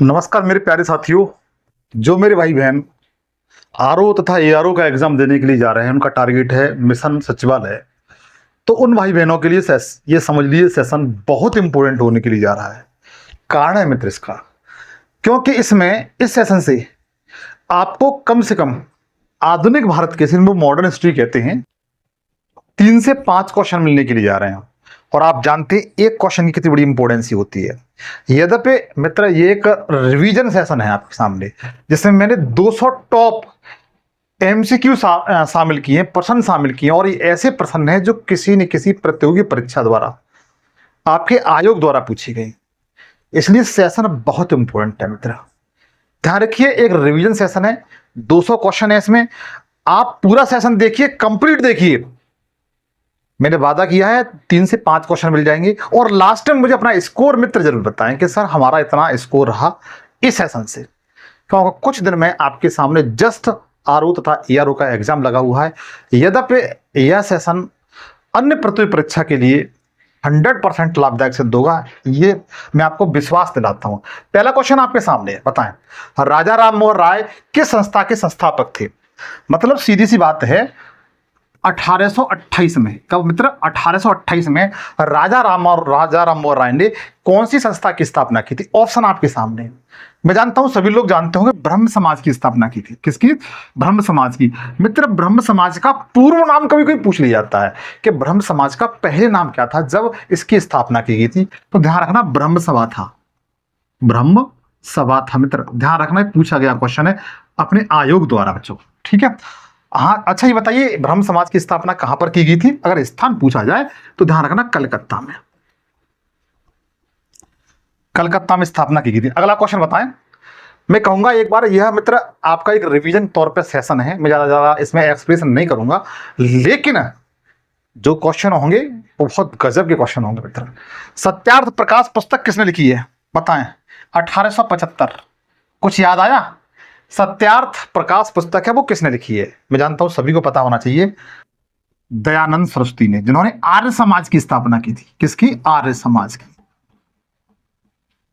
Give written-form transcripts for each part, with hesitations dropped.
नमस्कार मेरे प्यारे साथियों। जो मेरे भाई बहन आरओ तथा एआरओ का एग्जाम देने के लिए जा रहे हैं, उनका टारगेट है मिशन सचिवालय। तो उन भाई बहनों के लिए ये समझ लीजिए सेशन बहुत इंपॉर्टेंट होने के लिए जा रहा है। कारण है मित्र इसका, क्योंकि इसमें इस सेशन से आपको कम से कम आधुनिक भारत के, जिनको मॉडर्न हिस्ट्री कहते हैं, 3 से 5 क्वेश्चन मिलने के लिए जा रहे हैं। और आप जानते हैं एक क्वेश्चन की कितनी बड़ी इंपॉर्टेंस होती है। यद्यपि मित्र ये एक रिवीजन सेशन है आपके सामने, जिसमें मैंने 200 टॉप एमसीक्यू शामिल किए हैं, प्रश्न शामिल किए हैं। और ये ऐसे प्रश्न हैं जो किसी न किसी प्रतियोगी परीक्षा द्वारा, आपके आयोग द्वारा पूछे गए। इसलिए सेशन बहुत इंपॉर्टेंट है मित्र। ध्यान रखिए, एक रिवीजन सेशन है, 200 क्वेश्चन है इसमें। आप पूरा सेशन देखिए, कंप्लीट देखिए। मैंने वादा किया है 3 से 5 क्वेश्चन मिल जाएंगे। और लास्ट टाइम मुझे अपना स्कोर मित्र जरूर बताएं कि सर हमारा इतना स्कोर रहा इस सेशन से, क्योंकि कुछ दिन में आपके सामने जस्ट आरओ तथा एआरओ का एग्जाम लगा हुआ है। यद्यपि यह सेशन अन्य प्रतियोगी परीक्षा के लिए 100% लाभदायक सिद्ध होगा, ये मैं आपको विश्वास दिलाता हूं। पहला क्वेश्चन आपके सामने है, बताएं राजा राम मोहन राय किस संस्था के संस्थापक थे। मतलब सीधी सी बात है, 1828 में, कब मित्र, 1828 में राजा राम मोहन राय ने कौन सी संस्था की स्थापना की थी। ऑप्शन आपके सामने। मैं जानता हूं सभी लोग जानते होंगे, ब्रह्म समाज की स्थापना की थी। किसकी? ब्रह्म समाज की। मित्र ब्रह्म समाज का पूर्व नाम कभी कोई पूछ लिया जाता है कि ब्रह्म समाज का पहले नाम क्या था जब इसकी स्थापना की गई थी, तो ध्यान रखना ब्रह्म सभा था। ब्रह्म सभा था मित्र, ध्यान रखना। पूछा गया क्वेश्चन है अपने आयोग द्वारा बच्चों, ठीक है। हाँ, अच्छा ये बताइए ब्रह्म समाज की स्थापना कहां पर की गई थी। अगर स्थान पूछा जाए तो ध्यान रखना कलकत्ता में। कलकत्ता में स्थापना की गई थी। अगला क्वेश्चन बताएं। मैं कहूंगा एक बार, यह मित्र आपका एक रिवीजन तौर पे सेशन है, मैं ज्यादा इसमें एक्सप्रेशन नहीं करूंगा, लेकिन जो क्वेश्चन होंगे वो बहुत गजब के क्वेश्चन होंगे मित्र। सत्यार्थ प्रकाश पुस्तक किसने लिखी है, बताएं। 1875। कुछ याद आया? सत्यार्थ प्रकाश पुस्तक है वो किसने लिखी है? मैं जानता हूं सभी को पता होना चाहिए, दयानंद सरस्वती ने, जिन्होंने आर्य समाज की स्थापना की थी। किसकी? आर्य समाज की।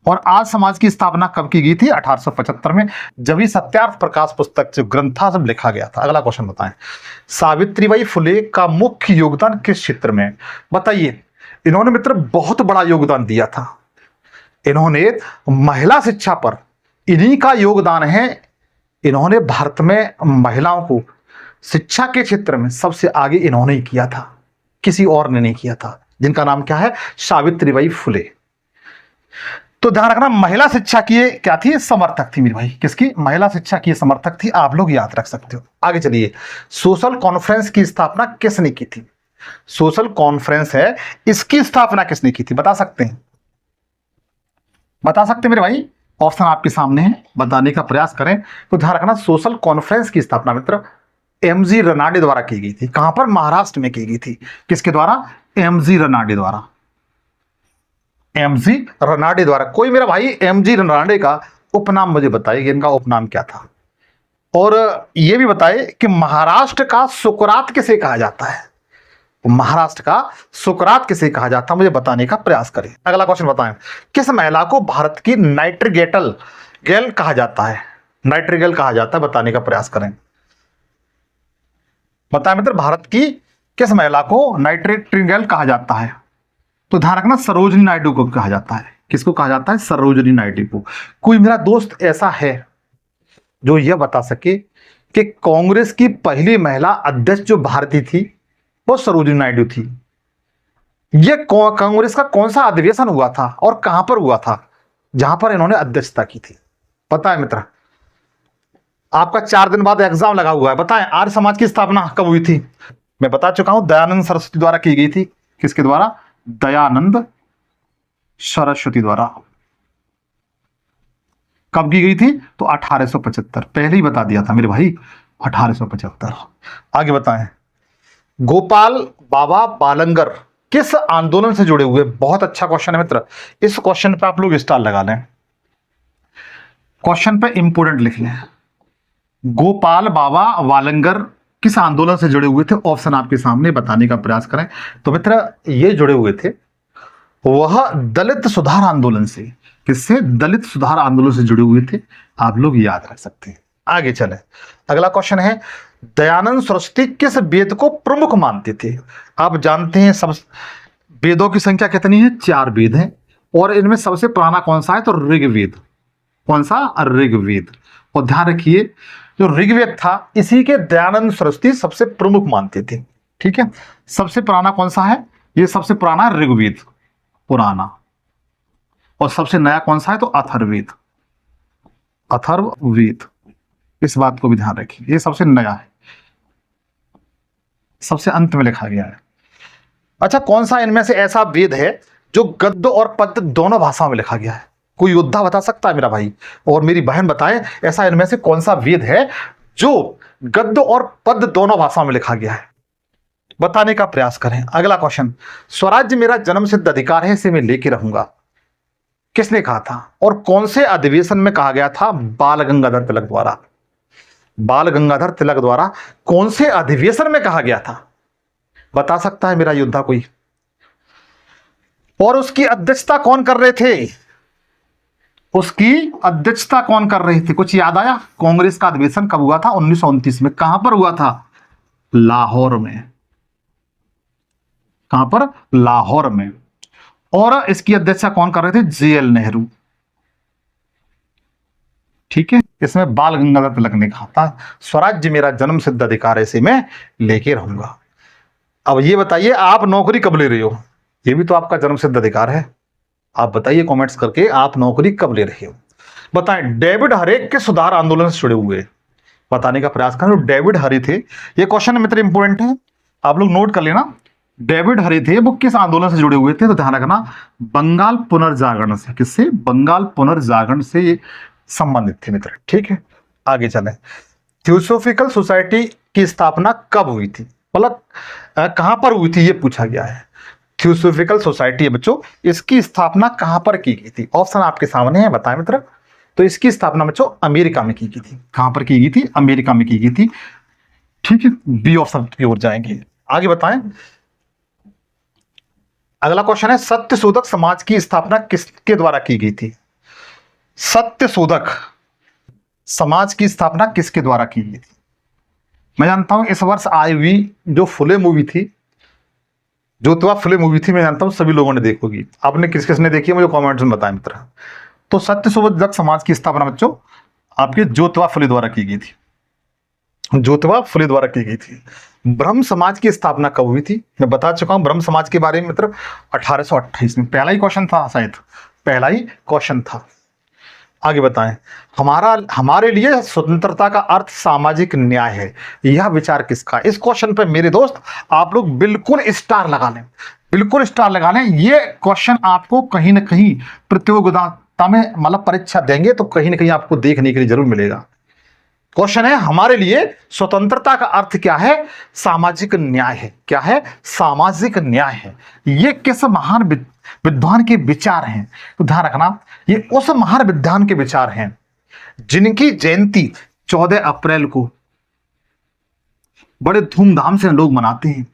और आर्य समाज की स्थापना कब की गई थी? 1875 में, जब ये सत्यार्थ प्रकाश पुस्तक जो ग्रंथ था सब लिखा गया था। अगला क्वेश्चन बताएं। सावित्रीबाई फुले का मुख्य योगदान किस क्षेत्र में? बताइए। इन्होंने मित्र बहुत बड़ा योगदान दिया था। इन्होंने महिला शिक्षा पर, इन्हीं का योगदान है। इन्होंने भारत में महिलाओं को शिक्षा के क्षेत्र में सबसे आगे इन्होंने ही किया था, किसी और ने नहीं किया था, जिनका नाम क्या है? सावित्रीबाई फुले। तो ध्यान रखना, महिला शिक्षा की क्या थी? समर्थक थी मेरे भाई। किसकी? महिला शिक्षा की समर्थक थी। आप लोग याद रख सकते हो। आगे चलिए। सोशल कॉन्फ्रेंस की स्थापना किसने की थी? सोशल कॉन्फ्रेंस है, इसकी स्थापना किसने की थी? बता सकते हैं? बता सकते हैं मेरे भाई? ऑप्शन आपके सामने है, बताने का प्रयास करें। तो ध्यान रखना, सोशल कॉन्फ्रेंस की स्थापना मित्र एमजी रनाडे द्वारा की गई थी। कहां पर? महाराष्ट्र में की गई थी। किसके द्वारा? एमजी रनाडे द्वारा। एमजी रनाडे द्वारा। कोई मेरा भाई एमजी रनाडे का उपनाम मुझे बताइए, इनका उपनाम क्या था। और यह भी बताए कि महाराष्ट्र का सुकरात किसे कहा जाता है। महाराष्ट्र का सुकरात किसे कहा जाता है, मुझे बताने का प्रयास करें। अगला क्वेश्चन बताएं। किस महिला को भारत की नाइटिंगेल कहा जाता है? नाइटिंगेल कहा जाता है, बताने का प्रयास करें। बताएं मित्र, भारत की किस महिला को नाइटिंगेल कहा जाता है? तो ध्यान रखना, सरोजिनी नायडू को कहा जाता है। किसको कहा जाता है? सरोजिनी नायडू को। कोई मेरा दोस्त ऐसा है जो यह बता सके कि कांग्रेस की पहली महिला अध्यक्ष जो भारतीय थी वो सरोजिनी नायडू थी। यह कांग्रेस का कौन सा अधिवेशन हुआ था और कहां पर हुआ था जहां पर इन्होंने अध्यक्षता की थी? पता है मित्र? आपका 4 दिन बाद एग्जाम लगा हुआ है। बताएं आर्य समाज की स्थापना कब हुई थी? मैं बता चुका हूं, दयानंद सरस्वती द्वारा की गई थी। किसके द्वारा? दयानंद सरस्वती द्वारा। कब की गई थी? तो 1875। पहले ही बता दिया था मेरे भाई, 1875। आगे बताएं। गोपाल बाबा बालंगर किस आंदोलन से जुड़े हुए? बहुत अच्छा क्वेश्चन है मित्र। इस क्वेश्चन पे आप लोग स्टार लगा लें, क्वेश्चन पे इंपोर्टेंट लिख लें। गोपाल बाबा बालंगर किस आंदोलन से जुड़े हुए थे? ऑप्शन आपके सामने, बताने का प्रयास करें। तो मित्र ये जुड़े हुए थे वह दलित सुधार आंदोलन से। किससे? दलित सुधार आंदोलन से जुड़े हुए थे। आप लोग याद रख सकते हैं। आगे चले, अगला क्वेश्चन है, दयानंद सरस्वती किस वेद को प्रमुख मानते थे? आप जानते हैं सब वेदों की संख्या कितनी है? 4 वेद हैं, और इनमें सबसे पुराना कौन सा है? तो ऋग्वेद। कौन सा? ऋग्वेद। और ध्यान रखिए, जो ऋग्वेद था इसी के दयानंद सरस्वती सबसे प्रमुख मानते थे। ठीक है, सबसे पुराना कौन सा है? ये सबसे पुराना ऋग्वेद, पुराना। और सबसे नया कौन सा है? तो अथर्ववेद। अथर्ववेद, इस बात को भी ध्यान रखिए, ये सबसे नया है, सबसे अंत में लिखा गया है। अच्छा, कौन सा इनमें से ऐसा वेद है जो गद्य और पद्य दोनों भाषाओं में लिखा गया है? कोई योद्धा बता सकता है? मेरा भाई और मेरी बहन बताएं, ऐसा इनमें से कौन सा वेद है जो गद्य और पद्य दोनों भाषाओं में लिखा गया है? बताने का प्रयास करें। अगला क्वेश्चन, स्वराज्य मेरा जन्म सिद्ध अधिकार है, इसे मैं लेके रहूंगा, किसने कहा था? और कौन से अधिवेशन में कहा गया था? बाल गंगाधर तिलक द्वारा। बाल गंगाधर तिलक द्वारा कौन से अधिवेशन में कहा गया था? बता सकता है मेरा योद्धा कोई? और उसकी अध्यक्षता कौन कर रहे थे? उसकी अध्यक्षता कौन कर रहे थे? कुछ याद आया? कांग्रेस का अधिवेशन कब हुआ था? 1929 में। कहां पर हुआ था? लाहौर में। कहां पर? लाहौर में। और इसकी अध्यक्षता कौन कर रहे थे? जेएल नेहरू। ठीक है, इसमें बाल गंगाधर तिलक ने कहा था स्वराज्य मेरा जन्म सिद्ध अधिकार है, इसे मैं लेके रहूंगा। अब ये बताइए, आप नौकरी कब ले रहे हो? ये भी तो आपका जन्म सिद्ध अधिकार है। आप बताइए कमेंट्स करके, आप नौकरी कब ले रहे हो? बताएं। डेविड हरे किस सुधार आंदोलन से जुड़े हुए? बताने का प्रयास करें। डेविड हरे थे, ये क्वेश्चन मित्र इंपोर्टेंट है, आप लोग नोट कर लेना। डेविड हरे थे, वो किस आंदोलन से जुड़े हुए थे? तो ध्यान रखना, बंगाल पुनर्जागरण से। किससे? बंगाल पुनर्जागरण से ये संबंधित थे मित्र। ठीक है, आगे चलें। थियोसोफिकल सोसाइटी की स्थापना कब हुई थी? मतलब कहां पर हुई थी, ये पूछा गया है। थियोसोफिकल सोसाइटी है बच्चों, इसकी स्थापना कहां पर की गई थी? ऑप्शन आपके सामने है, बताएं मित्र। तो इसकी स्थापना बच्चों अमेरिका में की गई थी। कहां पर की गई थी? अमेरिका में की गई थी। ठीक है, बी ऑप्शन की ओर जाएंगे। आगे बताएं। अगला क्वेश्चन है, सत्यशोधक समाज की स्थापना किसके द्वारा की गई थी? सत्यशोधक समाज की स्थापना किसके द्वारा की गई थी? मैं जानता हूं इस वर्ष आई हुई जो फुले मूवी थी, ज्योतिबा फुले मूवी थी, मैं जानता हूं सभी लोगों ने देखी होगी। आपने किस किसने देखी है मुझे कमेंट्स में बताएं मित्र। तो सत्यशोधक समाज की स्थापना बच्चों आपके ज्योतिबा फुले द्वारा की गई थी। ज्योतिबा फुले द्वारा की गई थी। ब्रह्म समाज की स्थापना कब हुई थी? मैं बता चुका हूं ब्रह्म समाज के बारे में मित्र, 1828 में। पहला ही क्वेश्चन था शायद, पहला ही क्वेश्चन था। आगे बताएं। हमारे लिए स्वतंत्रता का अर्थ सामाजिक न्याय है, यह विचार किसका? इस क्वेश्चन पे मेरे दोस्त आप लोग बिल्कुल स्टार लगा लें, बिल्कुल स्टार लगा लें। ये क्वेश्चन आपको कहीं ना कहीं प्रतियोगिता में मतलब परीक्षा देंगे तो कहीं ना कहीं आपको देखने के लिए जरूर मिलेगा। क्वेश्चन है, हमारे लिए स्वतंत्रता का अर्थ क्या है? सामाजिक न्याय है। क्या है? सामाजिक न्याय है। ये किस महान विद्वान के विचार हैं? तो ध्यान रखना, ये उस महान विद्वान के विचार हैं जिनकी जयंती 14 अप्रैल को बड़े धूमधाम से लोग मनाते हैं।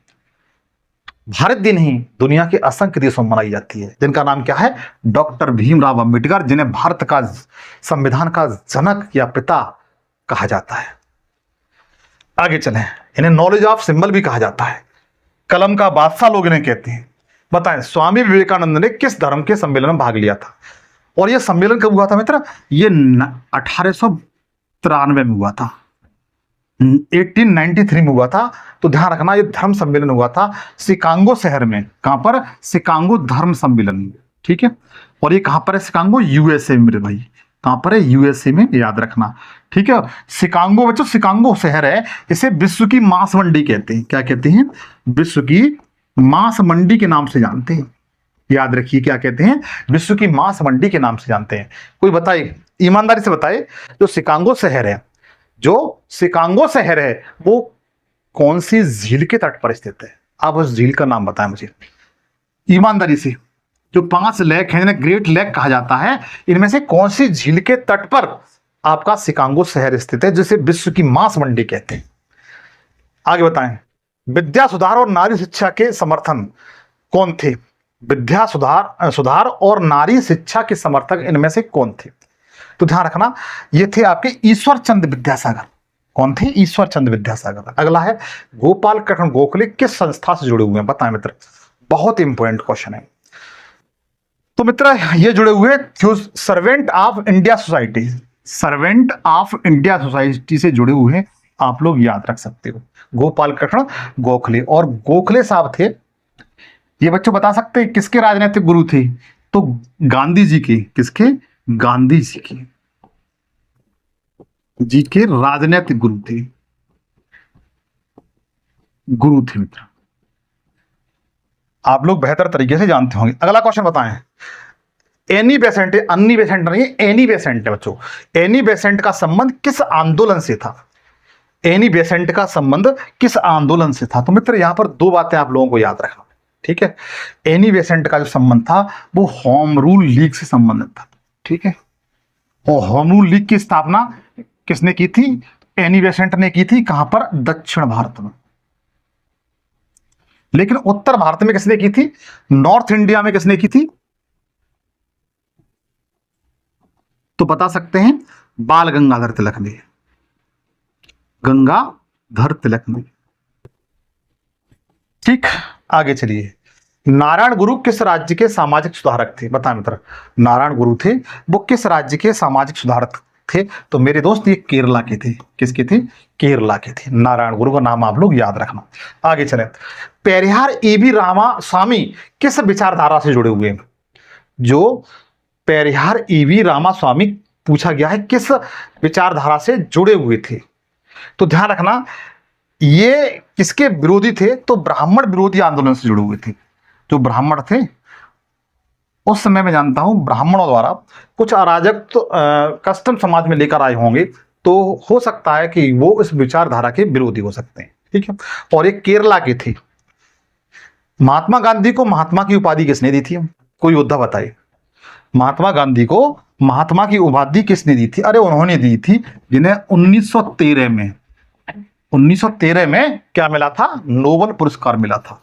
भारत दिन ही दुनिया के असंख्य देशों में मनाई जाती है। जिनका नाम क्या है? डॉक्टर भीमराव अंबेडकर, जिन्हें भारत का संविधान का जनक या पिता कहा जाता है। आगे चलें। इन्हें नॉलेज ऑफ सिंबल भी कहा जाता है, कलम का बादशाह लोग इन्हें कहते हैं। बताएं, स्वामी विवेकानंद ने किस धर्म के सम्मेलन में भाग लिया था? और यह सम्मेलन कब हुआ था मित्र? ये 1893 में हुआ था, 1893 में हुआ था। तो ध्यान रखना, ये धर्म सम्मेलन हुआ था शिकागो शहर में। कहां पर? शिकागो धर्म सम्मेलन। ठीक है, और ये कहां पर है? शिकागो, यूएसए में मेरे भाई। कहां पर है? यूएसए में, याद रखना। ठीक है, शिकागो बच्चों, शिकागो शहर है, इसे विश्व की मांस मंडी कहते हैं। क्या कहते हैं? विश्व की मांस मंडी के नाम से जानते हैं। याद रखिए, क्या कहते हैं? विश्व की मांस मंडी के नाम से जानते हैं। कोई बताए, ईमानदारी से बताए, जो शिकागो शहर है, जो शिकागो शहर है वो कौन सी झील के तट पर स्थित है? आप उस झील का नाम बताएं मुझे ईमानदारी से। जो 5 लेक हैं, जिन्हें ग्रेट लेक कहा जाता है, इनमें से कौन सी झील के तट पर आपका शिकागो शहर स्थित है, जिसे विश्व की मांस मंडी कहते हैं? आगे बताएं। विद्या सुधार और नारी शिक्षा के समर्थन कौन थे? विद्या सुधार और नारी शिक्षा के समर्थक इनमें से कौन थे? तो ध्यान रखना, ये थे आपके ईश्वर चंद्र विद्यासागर। कौन थे? ईश्वर चंद्र विद्यासागर। अगला है गोपाल कृष्ण गोखले किस संस्था से जुड़े हुए हैं? बताएं मित्र, बहुत इंपॉर्टेंट क्वेश्चन है। तो मित्र ये जुड़े हुए servant of India society, servant of India society से जुड़े हुए हैं, आप लोग याद रख सकते हो। गोपाल कृष्ण गोखले, और गोखले साहब थे, ये बच्चों बता सकते हैं किसके राजनीतिक गुरु थे? तो गांधी जी के। किसके? गांधी जी के राजनीतिक गुरु थे, मित्र। आप लोग बेहतर तरीके से जानते होंगे। अगला क्वेश्चन बताएं। एनी बेसेंट, अन्नी बेसेंट नहीं, एनी बेसेंट है बच्चों। एनी बेसेंट का संबंध किस आंदोलन से था? एनी बेसेंट का संबंध किस आंदोलन से था? तो मित्र यहां पर दो बातें आप लोगों को याद रखना, ठीक है। एनी बेसेंट का जो संबंध था वो होम रूल लीग से संबंधित था, ठीक है। और होम रूल लीग की स्थापना किसने की थी? एनी बेसेंट ने की थी। कहां पर? दक्षिण भारत में। लेकिन उत्तर भारत में किसने की थी? नॉर्थ इंडिया में किसने की थी? तो बता सकते हैं बाल गंगाधर तिलक ने, गंगाधर तिलक ने। ठीक, आगे चलिए। नारायण गुरु किस राज्य के सामाजिक सुधारक थे? बताएं मित्र, नारायण गुरु थे वो किस राज्य के सामाजिक सुधारक थे? तो मेरे दोस्त ये केरला के थे। किसके थे? केरला के थे। नारायण गुरु का नाम आप लोग याद रखना। आगे चले। पेरियार ए.वी. रामास्वामी किस विचारधारा से जुड़े हुए हैं? जो पेरियार ए.वी. रामास्वामी पूछा गया है किस विचारधारा से जुड़े हुए थे? तो ध्यान रखना, ये किसके विरोधी थे? तो ब्राह्मण विरोधी आंदोलन से जुड़े हुए थे। जो ब्राह्मण थे उस समय मैं जानता हूं ब्राह्मणों द्वारा कुछ अराजक कस्टम समाज में लेकर आए होंगे, तो हो सकता है कि वो इस विचारधारा के विरोधी हो सकते हैं, ठीक है। और एक केरला के थे। महात्मा गांधी को महात्मा की उपाधि किसने दी थी? कोई योद्धा बताए। महात्मा गांधी को महात्मा की उपाधि किसने दी थी? अरे उन्होंने दी थी, जिन्हें 1913 में क्या मिला था? नोबेल पुरस्कार मिला था।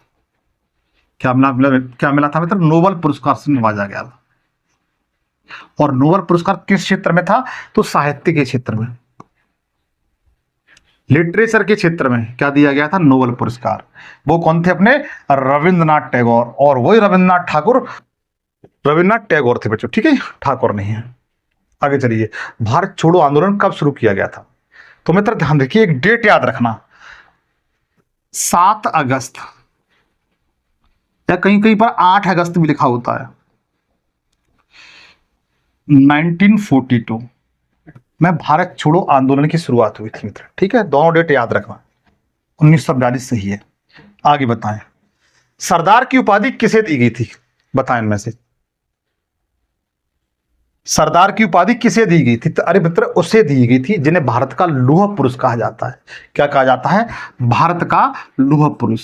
क्या मिला था मित्र? नोबेल पुरस्कार से नवाजा गया था। और नोबेल पुरस्कार किस क्षेत्र में था? तो साहित्य के क्षेत्र में, लिटरेचर के क्षेत्र में क्या दिया गया था? नोबेल पुरस्कार। वो कौन थे? अपने रविंद्रनाथ टैगोर। और वही रविंद्रनाथ टैगोर थे बच्चों, ठीक है, ठाकुर नहीं है। आगे चलिए। भारत छोड़ो आंदोलन कब शुरू किया गया था? तो मित्र ध्यान देखिए, एक डेट याद रखना, 7 अगस्त, या कहीं कहीं पर 8 अगस्त भी लिखा होता है, 1942 में भारत छोड़ो आंदोलन की शुरुआत हुई थी मित्र, ठीक है। दोनों डेट याद रखना, 1942 सही है। आगे बताएं, सरदार की उपाधि किसे दी गई थी? बताएं इनमें से सरदार की उपाधि किसे दी गई थी? तो अरे मित्र उसे दी गई थी जिन्हें भारत का लौह पुरुष कहा जाता है। क्या कहा जाता है? भारत का लौह पुरुष।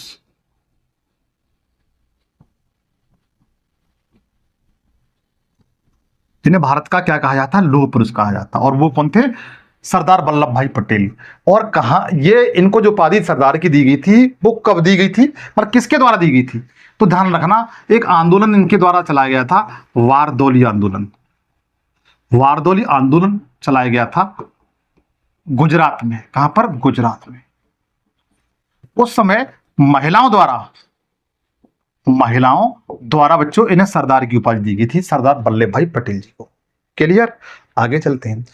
जिन्हें भारत का क्या कहा जाता है? लौह पुरुष कहा जाता है। और वो कौन थे? सरदार वल्लभ भाई पटेल। और कहा ये इनको जो उपाधि सरदार की दी गई थी वो कब दी गई थी और किसके द्वारा दी गई थी? तो ध्यान रखना, एक आंदोलन इनके द्वारा चलाया गया था, वारदौली आंदोलन। वारदौली आंदोलन चलाया गया था गुजरात में। कहां पर? गुजरात में। उस समय महिलाओं द्वारा बच्चों इन्हें सरदार की उपाधि दी गई थी, सरदार वल्लभ भाई पटेल जी को। क्लियर? आगे चलते हैं।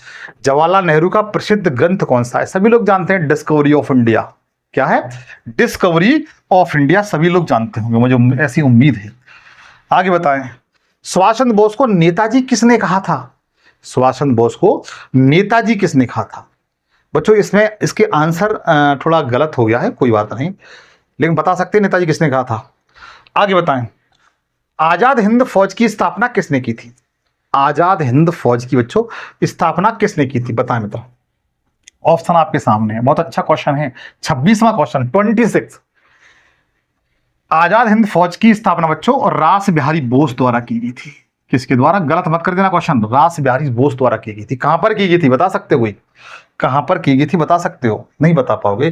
जवाहरलाल नेहरू का प्रसिद्ध ग्रंथ कौन सा है? सभी लोग जानते हैं, डिस्कवरी ऑफ इंडिया। क्या है? Discovery of India. सभी लोग जानते होंगे, मुझे ऐसी उम्मीद है। आगे बताएं, सुभाष चंद्र बोस को नेताजी किसने कहा था? सुभाष चंद्र बोस को नेताजी किसने कहा था? बच्चों इसमें इसके आंसर थोड़ा गलत हो गया है, कोई बात नहीं, लेकिन बता सकते हैं नेताजी किसने कहा था। आगे बताएं, आजाद हिंद फौज की स्थापना किसने की थी? आजाद हिंद फौज की बच्चों स्थापना किसने की थी? बताएं मित्र। ऑप्शन आपके सामने है, बहुत अच्छा क्वेश्चन है, 26वां क्वेश्चन, 26। आजाद हिंद फौज की स्थापना बच्चों और रास बिहारी बोस द्वारा की गई थी। किसके द्वारा? गलत मत कर देना क्वेश्चन, रास बिहारी बोस द्वारा की गई थी। कहां पर की गई थी? बता सकते हो कोई? कहां पर की गई थी? बता सकते हो? नहीं बता पाओगे।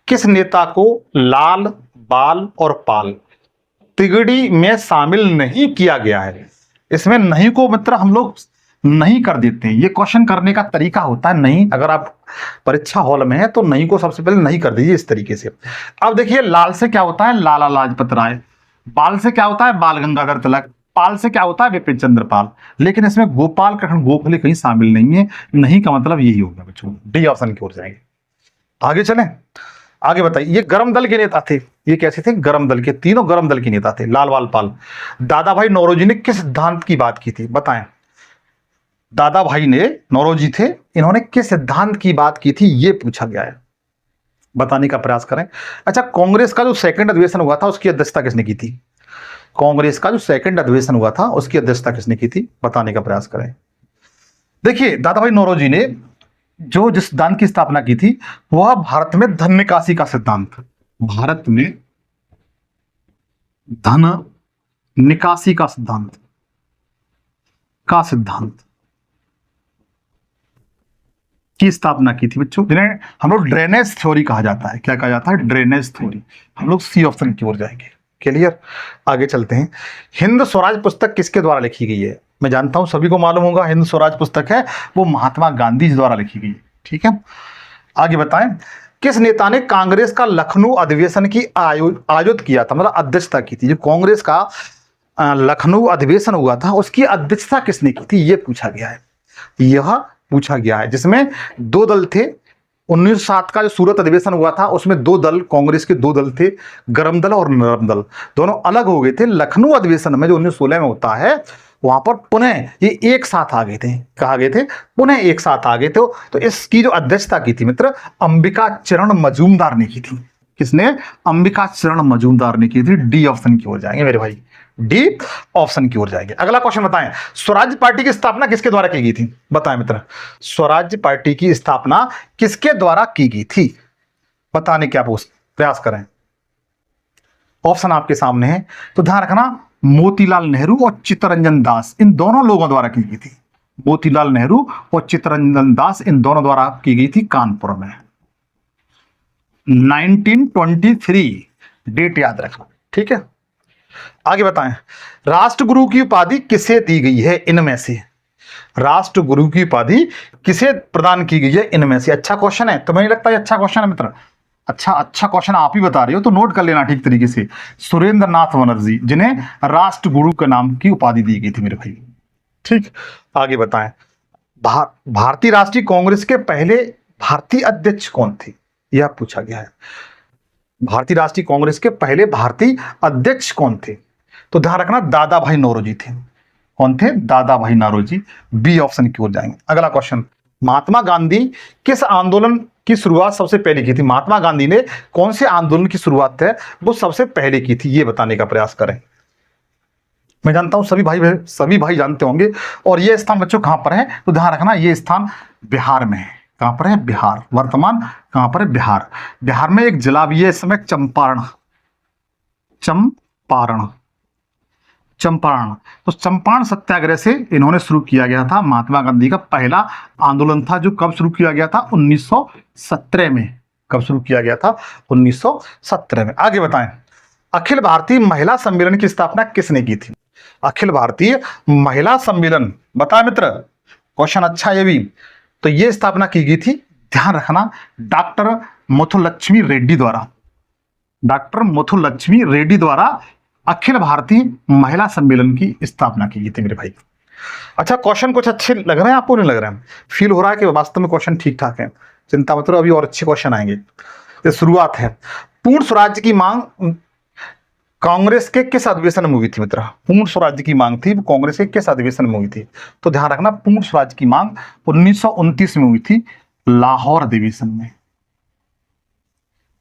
किस नेता को लाल, बाल और पाल तिगड़ी में शामिल नहीं किया गया है। इसमें नहीं को मित्र हम लोग नहीं कर देते हैं। ये क्वेश्चन करने का तरीका होता है नहीं, अगर आप परीक्षा हॉल में है तो नहीं को सबसे पहले नहीं कर दीजिए इस तरीके से। अब देखिए लाल से क्या होता है, लाला लाजपत राय। बाल से क्या होता है, बाल गंगाधर तिलक। पाल से क्या होता है, विपिन चंद्र पाल। लेकिन इसमें गोपाल कृष्ण गोखले कहीं शामिल नहीं है। नहीं का मतलब यही होगा बच्चों, डी ऑप्शन की ओर जाएंगे। आगे चलें, आगे बताइए। ये गरम दल के नेता थे, ये कैसे थे, गरम दल के, तीनों गरम दल के नेता थे। लाल पाल। दादा भाई नौरोजी ने किस सिद्धांत की बात की थी, बताएं। दादा भाई ने नौरोजी थे, इन्होंने किस सिद्धांत की बात की थी, ये पूछा गया है, बताने का प्रयास करें। अच्छा, कांग्रेस का जो सेकंड अधिवेशन हुआ था उसकी अध्यक्षता किसने की थी? कांग्रेस का जो सेकंड अधिवेशन हुआ था उसकी अध्यक्षता किसने की थी, बताने का प्रयास करें। देखिए दादा भाई नौरोजी ने जो जिस सिद्धांत की स्थापना की थी वह भारत में धन निकासी का सिद्धांत, भारत में धन निकासी का सिद्धांत की स्थापना की थी बच्चों, जिन्हें हम लोग ड्रेनेज थ्योरी कहा जाता है। क्या कहा जाता है, ड्रेनेज थ्योरी। हम लोग सी ऑप्शन की ओर जाएंगे। क्लियर, आगे चलते हैं। हिंद स्वराज पुस्तक किसके द्वारा लिखी गई है? मैं जानता हूं सभी को मालूम होगा हिंद स्वराज पुस्तक है वो महात्मा गांधी जी द्वारा लिखी गई है। ठीक है, आगे बताएं। किस नेता ने कांग्रेस का लखनऊ अधिवेशन की आयोजित किया था, मतलब अध्यक्षता की थी? जो कांग्रेस का लखनऊ अधिवेशन हुआ था उसकी अध्यक्षता किसने की थी, यह पूछा गया है। यह पूछा गया है, जिसमें दो दल थे। 1907 का जो सूरत अधिवेशन हुआ था उसमें दो दल, कांग्रेस के दो दल थे, गरम दल और नरम दल, दोनों अलग हो गए थे। लखनऊ अधिवेशन में जो 1916 में होता है वहां पर पुनः ये एक साथ आ गए थे। कहा गए थे, पुनः एक साथ आ गए थे। तो इसकी जो अध्यक्षता की थी मित्र अंबिका चरण मजूमदार ने की थी। किसने? अंबिका चरण मजूमदार ने की थी। डी ऑप्शन की ओर जाएंगे मेरे भाई, डी ऑप्शन की ओर जाएंगे। अगला क्वेश्चन बताएं, स्वराज पार्टी की स्थापना किसके द्वारा की गई थी, बताएं मित्र। स्वराज पार्टी की स्थापना किसके द्वारा की गई थी, बताने का प्रयास करें। ऑप्शन आपके सामने है, तो ध्यान रखना मोतीलाल नेहरू और चित्तरंजन दास, इन दोनों लोगों द्वारा की गई थी। मोतीलाल नेहरू और चित्तरंजन दास इन दोनों द्वारा की गई थी कानपुर में। 1923 डेट याद रखना, ठीक है। आगे बताएं, राष्ट्रगुरु की उपाधि किसे दी गई है इनमें से? राष्ट्रगुरु की उपाधि किसे प्रदान की गई है इनमें से? अच्छा क्वेश्चन है, तुम्हें नहीं लगता ये अच्छा क्वेश्चन है मित्र? अच्छा क्वेश्चन आप ही बता रहे हो तो नोट कर लेना ठीक तरीके से। सुरेंद्र नाथ बनर्जी, जिन्हें राष्ट्रगुरु के नाम की उपाधि दी गई थी मेरे भाई। ठीक, आगे बताएं, भारतीय राष्ट्रीय कांग्रेस के पहले भारतीय अध्यक्ष कौन थे, यह पूछा गया है। भारतीय राष्ट्रीय कांग्रेस के पहले भारतीय अध्यक्ष कौन थे? तो ध्यान रखना दादा भाई नौरोजी थे। कौन थे? दादा भाई नौरोजी। बी ऑप्शन की ओर जाएंगे। अगला क्वेश्चन, महात्मा गांधी किस आंदोलन की शुरुआत सबसे पहले की थी? महात्मा गांधी ने कौन से आंदोलन की शुरुआत है वो सबसे पहले की थी, ये बताने का प्रयास करें। मैं जानता हूं सभी भाई जानते होंगे। और ये स्थान बच्चों कहां पर है, तो ध्यान रखना ये स्थान बिहार में है। कहां पर है? बिहार। वर्तमान कहां पर है? बिहार। बिहार में एक जिला भी है इस समय, चंपारण। तो चंपारण सत्याग्रह से इन्होंने शुरू किया गया था। महात्मा गांधी का पहला आंदोलन था जो कब शुरू किया गया था? 1917 में। कब शुरू किया गया था? 1917 में। आगे बताएं, अखिल भारतीय महिला सम्मेलन की स्थापना किसने की थी? अखिल भारतीय महिला सम्मेलन, बता मित्र, क्वेश्चन अच्छा ये भी। तो ये स्थापना की गई थी, ध्यान रखना, डॉक्टर मुथुलक्ष्मी रेड्डी द्वारा। डॉक्टर मुथुलक्ष्मी रेड्डी द्वारा अखिल भारतीय महिला सम्मेलन की स्थापना की गई थी मेरे भाई। अच्छा, क्वेश्चन कुछ अच्छे लग रहे हैं आपको, नहीं लग रहे हैं? फील हो रहा है कि वास्तव में क्वेश्चन ठीक ठाक है? चिंता मत करो, अभी और अच्छे क्वेश्चन आएंगे। ये शुरुआत है। पूर्ण स्वराज्य की मांग कांग्रेस के किस अधिवेशन में हुई थी मित्र? पूर्ण स्वराज्य की मांग थी कांग्रेस के किस अधिवेशन में हुई थी? तो ध्यान रखना, पूर्ण स्वराज्य की मांग 1929 में हुई थी, लाहौर अधिवेशन में।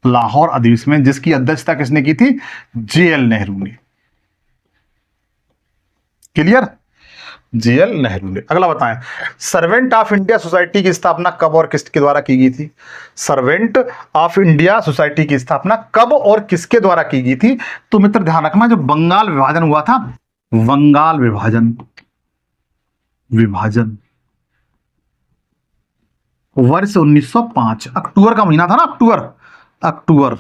लाहौर अधिवेशन में, जिसकी अध्यक्षता किसने की थी? जेएल नेहरू ने। क्लियर? जेएल नेहरू ने। अगला बताएं, सर्वेंट ऑफ इंडिया सोसाइटी की स्थापना कब और किसके द्वारा की गई थी? सर्वेंट ऑफ इंडिया सोसाइटी की स्थापना कब और किसके द्वारा की गई थी? तो मित्र ध्यान रखना, जो बंगाल विभाजन हुआ था, बंगाल विभाजन वर्ष 1905, अक्टूबर का महीना था ना, अक्टूबर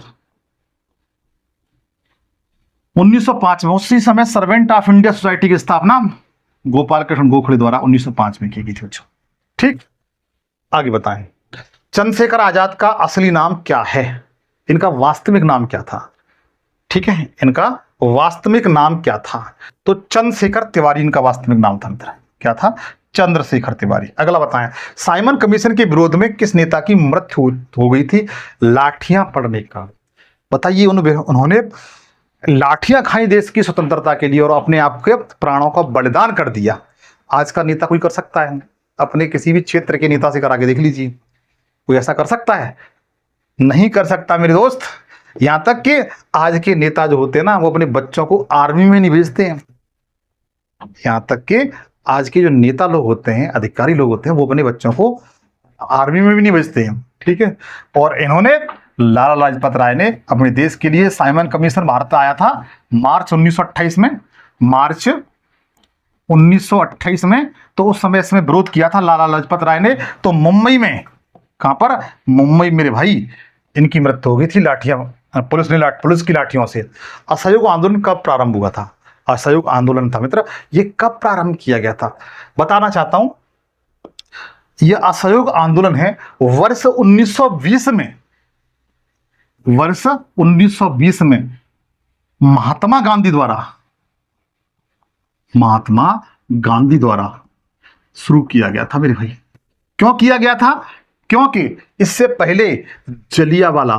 1905 में, उसी समय सर्वेंट ऑफ इंडिया सोसाइटी की स्थापना गोपाल कृष्ण गोखले द्वारा 1905 में की गई थी बच्चों। ठीक, आगे बताएं, चंद्रशेखर आजाद का असली नाम क्या है, इनका वास्तविक नाम क्या था? ठीक है, इनका वास्तविक नाम क्या था? तो चंद्रशेखर तिवारी इनका वास्तविक नाम था मित्र। क्या था? चंद्रशेखर तिवारी। अगला बताएं, साइमन कमीशन के विरोध में किस नेता की मृत्यु हो गई थी लाठियां पड़ने का? बताइए, उन्होंने लाठियां खाई देश की स्वतंत्रता के लिए और अपने आप के प्राणों का बलिदान कर दिया। आज का नेता कोई कर सकता है? अपने किसी भी क्षेत्र के नेता से करा के देख लीजिए, कोई ऐसा कर सकता है? नहीं कर सकता मेरे दोस्त। यहां तक कि आज के नेता जो होते हैं ना, वो अपने बच्चों को आर्मी में नहीं भेजते हैं। यहां तक कि आज के जो नेता लोग होते हैं, अधिकारी लोग होते हैं, वो अपने बच्चों को आर्मी में भी नहीं भेजते हैं। ठीक है, और इन्होंने, लाला लाजपत राय ने अपने देश के लिए साइमन कमीशन भारत आया था मार्च 1928 में, मार्च 1928 में। तो उस समय इसमें विरोध किया था लाला लाजपत राय ने। तो मुंबई में, कहां पर? मुंबई मेरे भाई, इनकी मृत्यु हो गई थी लाठियां, पुलिस की लाठियों से। असहयोग आंदोलन कब प्रारंभ हुआ था? असहयोग आंदोलन था मित्र, ये कब प्रारंभ किया गया था बताना चाहता हूं। यह असहयोग आंदोलन है वर्ष 1920 में, वर्ष 1920 में महात्मा गांधी द्वारा शुरू किया गया था मेरे भाई। क्यों किया गया था? क्योंकि इससे पहले जलियांवाला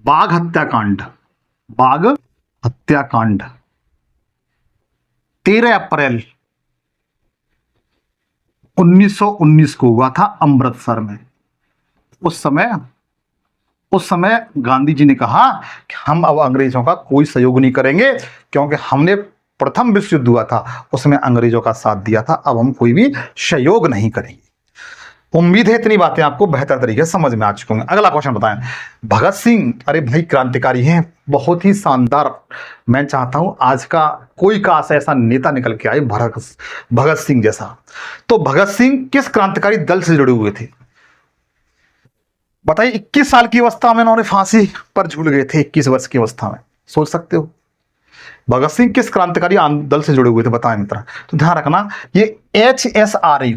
बाघ हत्याकांड 13 अप्रैल 1919 को हुआ था अमृतसर में। उस समय गांधी जी ने कहा कि हम अब अंग्रेजों का कोई सहयोग नहीं करेंगे, क्योंकि हमने प्रथम विश्व युद्ध हुआ था उसमें अंग्रेजों का साथ दिया था, अब हम कोई भी सहयोग नहीं करेंगे। उम्मीद है इतनी बातें आपको बेहतर तरीके से समझ में आ चुकी होंगी। अगला क्वेश्चन बताएं, भगत सिंह, अरे भाई क्रांतिकारी हैं, बहुत ही शानदार। मैं चाहता हूं आज का कोई काश ऐसा नेता निकल के आए भगत सिंह जैसा। तो भगत सिंह किस क्रांतिकारी दल से जुड़े हुए थे? बताइए, 21 साल की अवस्था में उन्होंने फांसी पर झूल गए थे। 21 वर्ष की अवस्था में, सोच सकते हो भगत सिंह किस क्रांतिकारी दल से जुड़े हुए थे? बताएं मित्र। तो ध्यान रखना, ये HSRA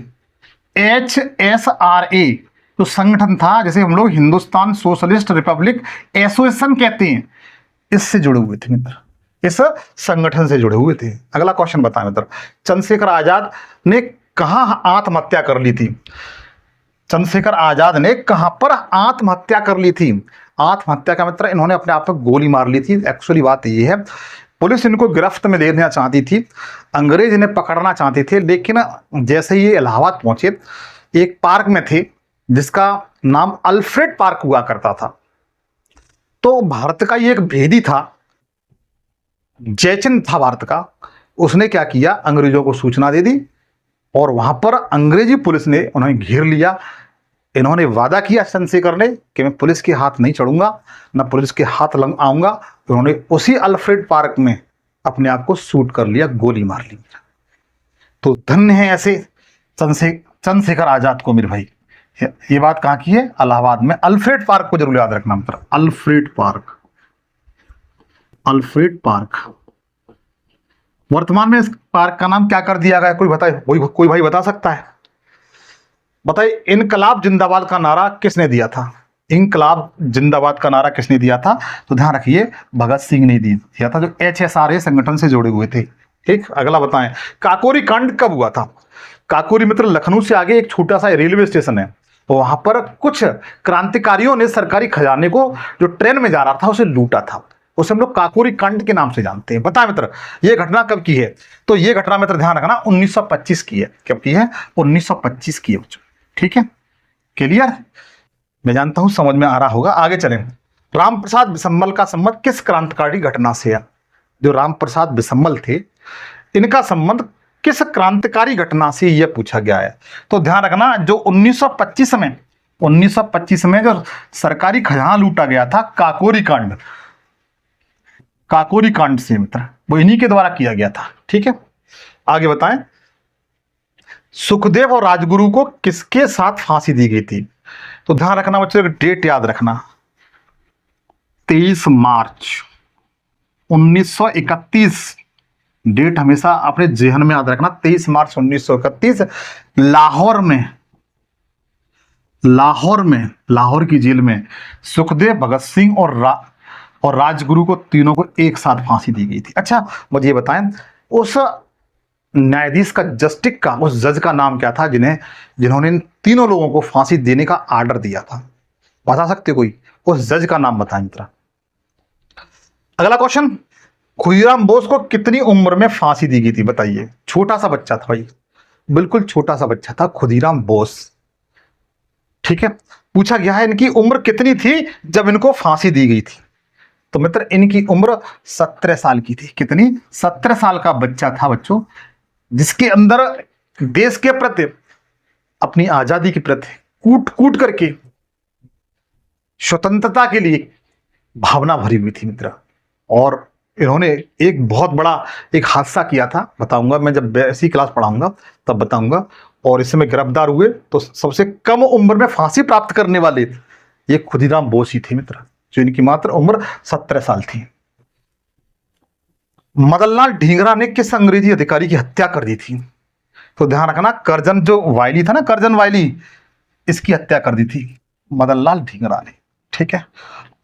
जो संगठन था, जैसे हम लोग हिंदुस्तान सोशलिस्ट रिपब्लिक एसोसिएशन कहते हैं, इससे जुड़े हुए थे मित्र, इस संगठन से जुड़े हुए थे। अगला क्वेश्चन बताएं मित्र, चंद्रशेखर आजाद ने कहां आत्महत्या कर ली थी? चंद्रशेखर आजाद ने कहां पर आत्महत्या कर ली थी? आत्महत्या का मित्र, इन्होंने अपने आप को गोली मार ली थी। एक्चुअली बात यह है, पुलिस इनको गिरफ्त में लेना चाहती थी, अंग्रेज इन्हें पकड़ना चाहते थे, लेकिन जैसे ये इलाहाबाद पहुंचे, एक पार्क में थे जिसका नाम अल्फ्रेड पार्क हुआ करता था। तो भारत का ये एक भेदी था, जयचंद था भारत का, उसने क्या किया, अंग्रेजों को सूचना दे दी और वहां पर अंग्रेजी पुलिस ने उन्हें घेर लिया। इन्होंने वादा किया चंद्रशेखर ने कि मैं पुलिस के हाथ नहीं चढ़ूंगा, ना पुलिस के हाथ आऊंगा। उन्होंने उसी अल्फ्रेड पार्क में अपने आप को शूट कर लिया, गोली मार ली। तो धन्य है ऐसे चंद्रशेखर आजाद को मेरे भाई। ये बात कहां की है? इलाहाबाद में। अल्फ्रेड पार्क को जरूर याद रखना मित्र, अल्फ्रेड पार्क। वर्तमान में इस पार्क का नाम क्या कर दिया गया? कोई बताए, कोई भाई बता सकता है? बताइए, इनकलाब जिंदाबाद का नारा किसने दिया था? इनकलाब जिंदाबाद का नारा किसने दिया था? तो ध्यान रखिए, भगत सिंह ने दिया था, जो HSRA संगठन से जुड़े हुए थे। ठीक, अगला बताएं, काकोरी कांड कब हुआ था? काकोरी मित्र लखनऊ से आगे एक छोटा सा रेलवे स्टेशन है, तो वहां पर कुछ क्रांतिकारियों ने सरकारी खजाने को, जो ट्रेन में जा रहा था, उसे लूटा था। उसे हम लोग काकोरी कांड के नाम से जानते हैं। बताएं मित्र, यह घटना कब की है? तो यह घटना मित्र ध्यान रखना 1925 की है। कब की है? 1925 की है बच्चों। ठीक है, क्लियर? मैं जानता हूं समझ में आ रहा होगा। आगे चलें, रामप्रसाद बिस्मल का संबंध किस क्रांतिकारी घटना से है? जो रामप्रसाद बिस्मल थे, इनका संबंध किस क्रांतिकारी घटना से, यह पूछा गया है। तो ध्यान रखना, जो 1925 में जो सरकारी खजाना लूटा गया था, काकोरी कांड से मित्र, वो इन्हीं के द्वारा किया गया था। ठीक है, आगे बताएं, सुखदेव और राजगुरु को किसके साथ फांसी दी गई थी? तो ध्यान रखना बच्चों, डेट याद रखना, 23 मार्च 1931, डेट हमेशा अपने जेहन में याद रखना। 23 मार्च 1931 लाहौर में, लाहौर की जेल में सुखदेव, भगत सिंह और राजगुरु को, तीनों को एक साथ फांसी दी गई थी। अच्छा मुझे ये बताएं, उस न्यायाधीश का, जस्टिस का, उस जज का नाम क्या था जिन्होंने इन तीनों लोगों को फांसी देने का आर्डर दिया था? बता सकते कोई? उस जज का नाम बताएं मित्रा। अगला क्वेश्चन, खुदीराम बोस को कितनी उम्र में फांसी दी गई थी? बताइए। छोटा सा बच्चा था भाई, बिल्कुल छोटा सा बच्चा था खुदीराम बोस। ठीक है, पूछा गया है इनकी उम्र कितनी थी जब इनको फांसी दी गई थी? तो मित्र इनकी उम्र 17 साल की थी। कितनी? 17 साल का बच्चा था बच्चों, जिसके अंदर देश के प्रति, अपनी आजादी के प्रति कूट कूट करके स्वतंत्रता के लिए भावना भरी हुई थी मित्र। और इन्होंने एक बहुत बड़ा एक हादसा किया था, बताऊंगा मैं जब 10वीं क्लास पढ़ाऊंगा तब बताऊंगा। और इसमें गिरफ्तार हुए तो सबसे कम उम्र में फांसी प्राप्त करने वाले ये खुदीराम बोस ही थे मित्र, जो इनकी मात्र उम्र 17 साल थी। मदनलाल ढींगरा ने किस अंग्रेजी अधिकारी की हत्या कर दी थी? तो ध्यान रखना, करजन जो वायली था ना, करजन वायली, इसकी हत्या कर दी थी मदनलाल ढींगरा ने। ठीक है,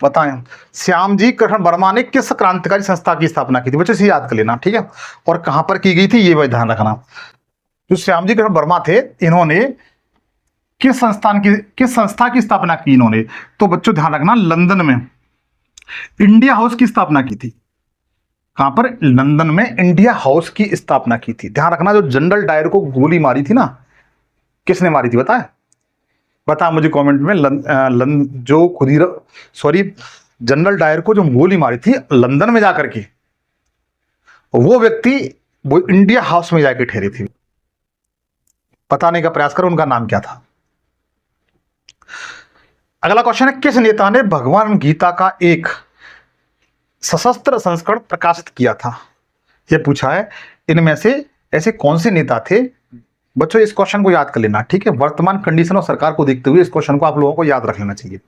बताएं। श्यामजी कृष्ण वर्मा ने किस क्रांतिकारी संस्था की स्थापना की थी? बच्चों से याद कर लेना। ठीक है, और कहां पर की गई थी ये भी ध्यान रखना। जो श्यामजी कृष्ण वर्मा थे, इन्होंने किस संस्था की स्थापना की इन्होंने? तो बच्चों ध्यान रखना, लंदन में इंडिया हाउस की स्थापना की थी। कहां पर? लंदन में इंडिया हाउस की स्थापना की थी। ध्यान रखना, जो जनरल डायर को गोली मारी थी ना, किसने मारी थी बता मुझे कमेंट में। जनरल डायर को जो गोली मारी थी लंदन में जाकर के, वो व्यक्ति वो इंडिया हाउस में जाकर ठहरी थी। बताने का प्रयास करो उनका नाम क्या था। अगला क्वेश्चन है, किस नेता ने भगवान गीता का एक सशस्त्र संस्करण प्रकाशित किया था? यह पूछा है। इनमें से ऐसे कौन से नेता थे? बच्चों इस क्वेश्चन को याद कर लेना। ठीक है, वर्तमान कंडीशन और सरकार को देखते हुए इस क्वेश्चन को आप लोगों को याद रख लेना चाहिए।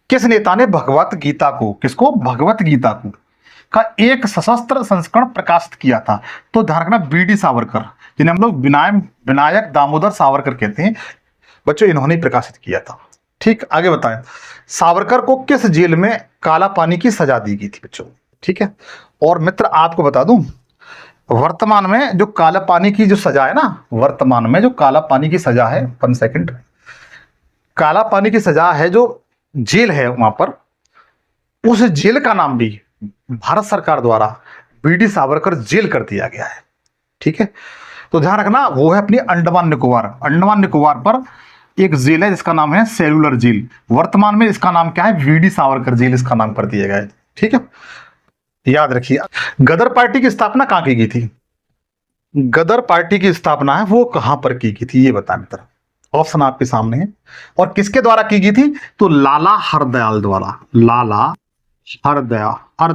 किस नेता ने भगवत गीता को, किसको? भगवत गीता को का एक सशस्त्र संस्करण प्रकाशित किया था? तो ध्यान रखना, बीडी सावरकर, जिन्हें हम लोग विनायक दामोदर सावरकर कहते हैं बच्चों, इन्होंने प्रकाशित किया था। ठीक, आगे बताएं। सावरकर को किस जेल में काला पानी की सजा दी गई थी बच्चों? ठीक है, और मित्र आपको बता दूं, वर्तमान में जो काला पानी की जो सजा है ना, वर्तमान में जो काला पानी की सजा है, 1 सेकंड, काला पानी की सजा है जो जेल है वहां पर, उस जेल का नाम भी भारत सरकार द्वारा बीडी सावरकर जेल कर दिया गया है। ठीक है, तो ध्यान रखना, वो है अपनी अंडमान निकोबार पर एक जेल है जिसका नाम है सेलुलर जेल। वर्तमान में इसका नाम क्या है? बीडी सावरकर जेल इसका नाम कर दिया गया है। ठीक है, याद रखिए। गदर पार्टी की स्थापना कहां की गई थी? गदर पार्टी की स्थापना है वो कहां पर की गई थी ये बताएं मित्र। ऑप्शन आपके सामने है। और किसके द्वारा की गई थी? तो लाला हरदयाल द्वारा, लाला हरदयाल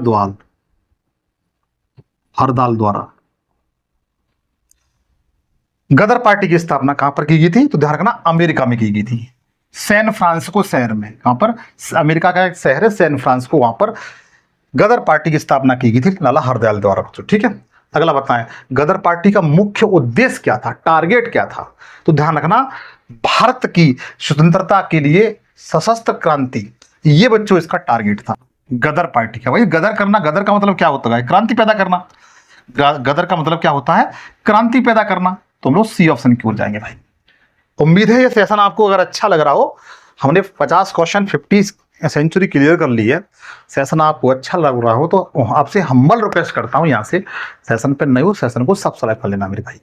द्वारा गदर पार्टी की स्थापना कहां पर की गई थी? तो ध्यान रखना, अमेरिका में की गई थी, सैन फ्रांसिस्को शहर में। कहां पर? अमेरिका का एक शहर है सैन फ्रांसिस्को, वहां पर गदर पार्टी की स्थापना की गई थी लाला हरदयाल द्वारा। ठीक है, अगला बताएं, गदर पार्टी का मुख्य उद्देश्य क्या था? टारगेट क्या था? तो ध्यान रखना, भारत की स्वतंत्रता के लिए सशस्त्र क्रांति, ये बच्चों इसका टारगेट था गदर पार्टी का। भाई गदर करना, गदर का मतलब क्या होता है? क्रांति पैदा करना। गदर का मतलब क्या होता है? क्रांति पैदा करना। तो हम लोग सी ऑप्शन की ओर जाएंगे भाई। उम्मीद है ये सेशन आपको अगर अच्छा लग रहा हो, हमने 50 क्वेश्चन 50 सेंचुरी क्लियर कर ली है। सेशन आपको अच्छा लग रहा हो तो आपसे हम्बल रिक्वेस्ट करता हूं, यहां से सेशन पे नए हो, सेशन को सब्सक्राइब कर लेना मेरे भाई।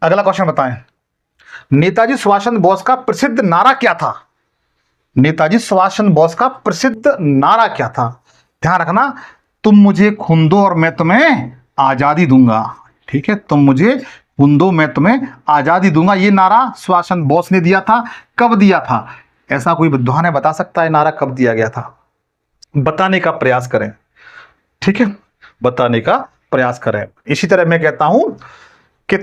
अगला क्वेश्चन बताएं, नेताजी सुभाष चंद्र बोस का प्रसिद्ध नारा क्या था? नेताजी सुभाष चंद्र बोस का प्रसिद्ध नारा क्या था? ध्यान रखना, तुम मुझे खून दो और मैं तुम्हें आजादी दूंगा। ठीक है, तुम मुझे खून दो मैं तुम्हें आजादी दूंगा, ये नारा सुभाष चंद्र बोस ने दिया था। कब दिया था? ऐसा कोई विद्वान है बता सकता है नारा कब दिया गया था? बताने का प्रयास करें। ठीक है, बताने का प्रयास करें। इसी तरह मैं कहता हूं कि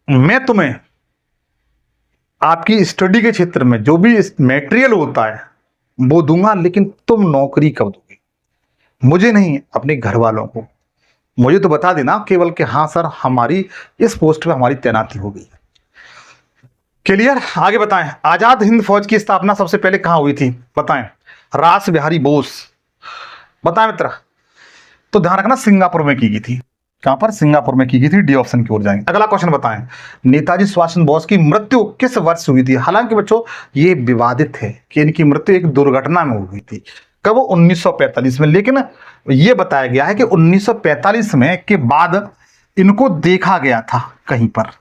मैं तुम्हें आपकी स्टडी के क्षेत्र में जो भी मटेरियल होता है, वो दूंगा, लेकिन तुम नौकरी कब दोगे? मुझे नहीं, अपने घर वालों को। मुझे तो बता देना केवल कि हाँ सर, हमारी इस पोस्ट पे हमारी तैनाती हो गई। क्लियर? आगे बताएं, आजाद हिंद फौज की स्थापना सबसे पहले कहां हुई थी? बताएं। रास बिहारी बोस। बताएं मित्र। तो ध्यान रखना, सिंगापुर में की गई थी। कहां पर? सिंगापुर में की गई थी। डी ऑप्शन की ओर जाएंगे। अगला क्वेश्चन बताएं, नेताजी सुभाष चंद्र बोस की मृत्यु किस वर्ष हुई थी? हालांकि बच्चों ये विवादित है कि इनकी मृत्यु एक दुर्घटना में हुई थी। कब? 1945 में। लेकिन यह बताया गया है कि 1945 में के बाद इनको देखा गया था कहीं पर।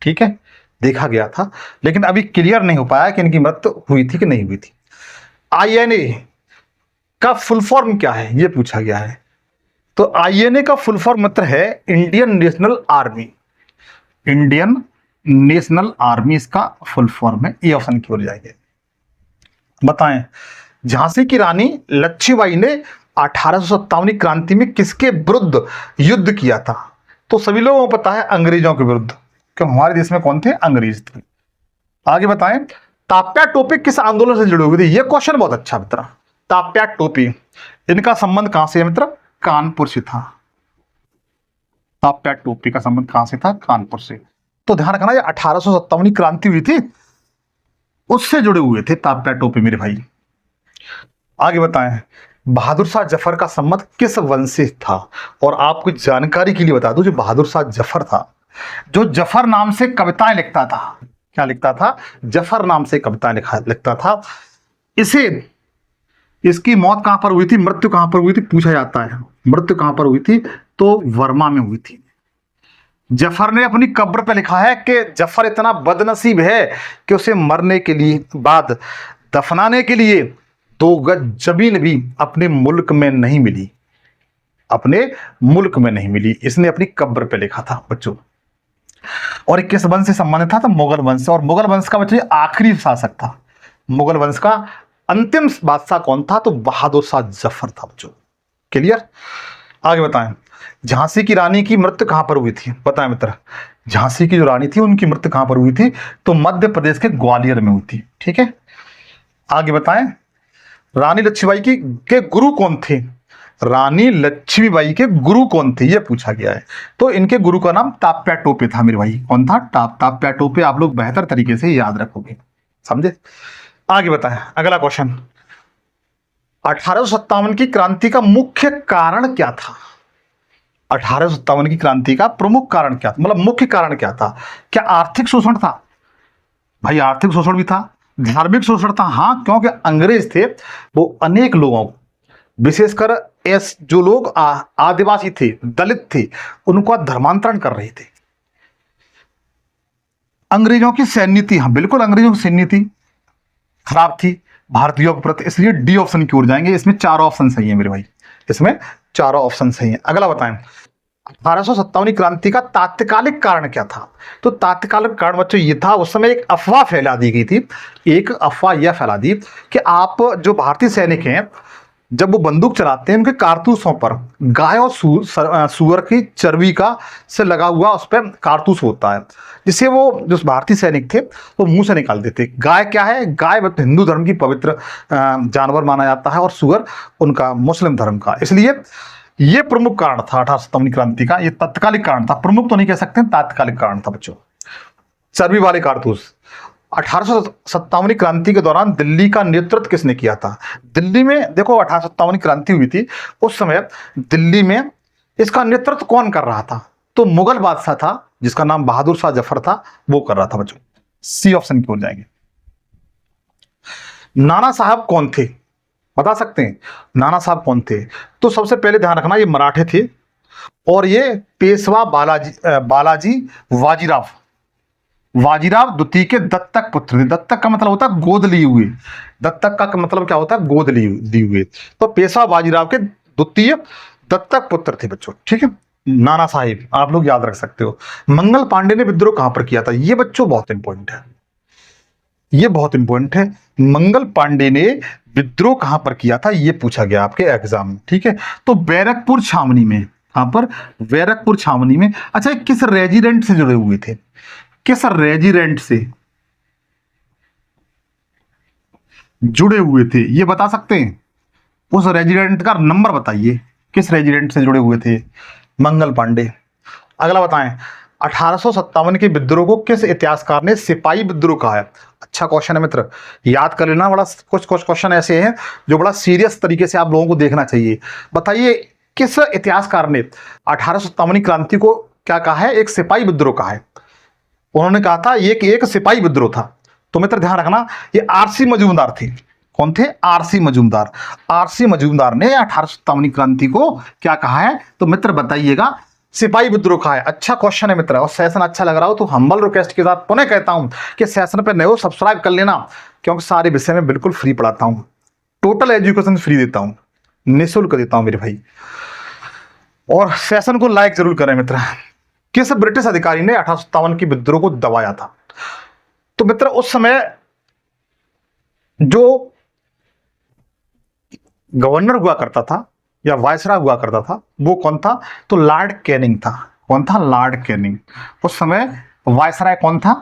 ठीक है, देखा गया था, लेकिन अभी क्लियर नहीं हो पाया कि इनकी मृत्यु हुई थी कि नहीं हुई थी। आईएनए का फुल फॉर्म क्या है, यह पूछा गया है। तो आईएनए का फुल फॉर्म मित्र है Indian national army. Indian national army इसका फुल फॉर्म है। ए ऑप्शन की ओर जाएंगे। बताएं, झांसी की रानी लक्ष्मीबाई ने 1857 क्रांति में किसके विरुद्ध युद्ध किया था? तो सभी लोगों को पता है, अंग्रेजों के विरुद्ध, क्यों हमारे देश में कौन थे? अंग्रेज थे। आगे बताएं, तात्या टोपे किस आंदोलन से जुड़े हुए थे? यह क्वेश्चन बहुत अच्छा मित्र। तात्या टोपे, इनका संबंध कहां से है मित्र? कानपुर से था। तात्या टोपे का संबंध कहां से था? कानपुर से। तो ध्यान रखना, ये 1857 क्रांति हुई थी, उससे जुड़े हुए थे तात्या टोपे मेरे भाई। आगे बताएं, बहादुर शाह जफर का संबंध किस वंश से था? और आपको जानकारी के लिए बता दूं, जो बहादुर शाह जफर था, जो जफर नाम से कविताएं लिखता था। क्या लिखता था? जफर नाम से कविताएं लिखता था। इसे, इसकी मौत कहां पर हुई थी, मृत्यु कहां पर हुई थी पूछा जाता है। मृत्यु कहां पर हुई थी? तो वर्मा में हुई थी। जफर ने अपनी कब्र पे लिखा है कि जफर इतना बदनसीब है कि उसे मरने के लिए बाद दफनाने के लिए 2 गज जमीन भी अपने मुल्क में नहीं मिली। अपने मुल्क में नहीं मिली, इसने अपनी कब्र पे लिखा था बच्चों। और किस वंश से संबंधित था? तो मुगल वंश से। और मुगल वंश का बच्चों आखिरी शासक था। मुगल वंश का अंतिम बादशाह कौन था? तो बहादुर शाह जफर था बच्चों। क्लियर? आगे बताएं, झांसी की रानी की मृत्यु कहां पर हुई थी? बताएं मित्र। झांसी की जो रानी थी, उनकी मृत्यु कहां पर हुई थी? तो मध्य प्रदेश के ग्वालियर में हुई थी। ठीक है, आगे बताएं, रानी लक्ष्मीबाई के गुरु कौन थे? रानी लक्ष्मीबाई के गुरु कौन थे, यह पूछा गया है। तो इनके गुरु का नाम तात्या टोपे था मेरे भाई। कौन था? तात्या टोपे। आप लोग बेहतर तरीके से याद रखोगे, समझे? आगे बताएं, अगला क्वेश्चन, 1857 की क्रांति का मुख्य कारण क्या था? 1857 की क्रांति का प्रमुख कारण क्या था, मतलब मुख्य कारण क्या था? क्या आर्थिक शोषण था? भाई आर्थिक शोषण भी था, धार्मिक शोषण था। हाँ, क्योंकि अंग्रेज थे, वो अनेक लोगों, विशेषकर जो लोग आदिवासी थे, दलित थे, उनका धर्मांतरण कर रहे थे। अंग्रेजों की सैन्य नीति, हाँ बिल्कुल, अंग्रेजों की सैन्य नीति खराब थी भारतीयों के प्रति, इसलिए डी ऑप्शन की ओर जाएंगे। इसमें 4 ऑप्शन सही है मेरे भाई, इसमें 4 ऑप्शन सही है। अगला बताएं, 1857 क्रांति का तात्कालिक कारण क्या था? तो तात्कालिक कारण बच्चों ये था, उस समय एक अफवाह फैला दी गई थी। एक अफवाह यह फैला दी कि आप जो भारतीय सैनिक हैं, जब वो बंदूक चलाते हैं, उनके कारतूसों पर गाय और सूअर की चर्बी का से लगा हुआ उस पर कारतूस होता है, जिससे वो जो भारतीय सैनिक थे वो मुंह से निकाल देते। गाय क्या है? गाय हिंदू धर्म की पवित्र जानवर माना जाता है, और सूअर उनका मुस्लिम धर्म का। इसलिए ये प्रमुख कारण था 1857 क्रांति का। ये तात्कालिक कारण था, प्रमुख तो नहीं कह सकते, तात्कालिक कारण था बच्चों, चर्बी वाले कारतूस। 1857 क्रांति के दौरान दिल्ली का नेतृत्व किसने किया था? दिल्ली में देखो, 1857 क्रांति हुई थी, उस समय दिल्ली में इसका नेतृत्व कौन कर रहा था? तो मुगल बादशाह था, जिसका नाम बहादुर शाह जफर था, वो कर रहा था बच्चों। सी ऑप्शन की ओर जाएंगे। नाना साहब कौन थे, बता सकते हैं? नाना साहब कौन थे? तो सबसे पहले ध्यान रखना, ये मराठे थे, और ये पेशवा बालाजी वाजीराव द्वितीय के दत्तक पुत्र थे। दत्तक का मतलब होता है गोद लिए हुए। दत्तक का मतलब क्या होता है? गोद लिए हुए। तो पेशवा बाजीराव के द्वितीय दत्तक पुत्र थे बच्चों। ठीक है, नाना साहिब आप लोग याद रख सकते हो। मंगल पांडे ने विद्रोह कहां पर किया था? ये बच्चों बहुत इंपॉर्टेंट है, ये बहुत इंपॉर्टेंट है। मंगल पांडे ने विद्रोह कहां पर किया था, ये पूछा गया आपके एग्जाम में। ठीक है, तो बैरकपुर छावनी में। कहां पर? बैरकपुर छावनी में। अच्छा, किस रेजिडेंट से जुड़े हुए थे? किस रेजिडेंट से? जुड़े हुए थे, ये बता सकते हैं? उस रेजिडेंट का नंबर बताइए, किस रेजिडेंट से जुड़े हुए थे? मंगल पांडे। अगला बताएं, 1857 के विद्रोह को किस इतिहासकार ने सिपाही विद्रोह कहा है? अच्छा क्वेश्चन है मित्र, याद कर लेना। बड़ा कुछ कुछ क्वेश्चन ऐसे हैं जो बड़ा सीरियस तरीके से आप लोगों को देखना चाहिए। बताइए किस इतिहासकार ने 1857 क्रांति को क्या कहा है? एक सिपाही विद्रोह कहा है। उन्होंने कहा था ये कि एक सिपाही विद्रोह था। तो मित्र ध्यान रखना, ये आरसी मजूमदार थे। कौन थे? आरसी मजूमदार। आरसी मजूमदार ने 1857 क्रांति को क्या कहा है? तो मित्र बताइएगा, सिपाही विद्रोह कहा है। अच्छा क्वेश्चन है मित्र, और सेशन अच्छा लग रहा हो तो हम्बल रिक्वेस्ट के साथ पुनः कहता हूं कि सेशन पे नए हो सब्सक्राइब कर लेना, क्योंकि सारे विषय में बिल्कुल फ्री पढ़ाता हूं, टोटल एजुकेशन फ्री देता हूं, निःशुल्क देता हूं मेरे भाई। और सेशन को लाइक जरूर करें मित्र। किस ब्रिटिश अधिकारी ने 1857 की विद्रोह को दबाया था? तो मित्र उस समय जो गवर्नर हुआ करता था या वायसराय हुआ करता था वो कौन था? तो लॉर्ड कैनिंग था। कौन था? Lord Canning. उस समय वायसराय कौन था?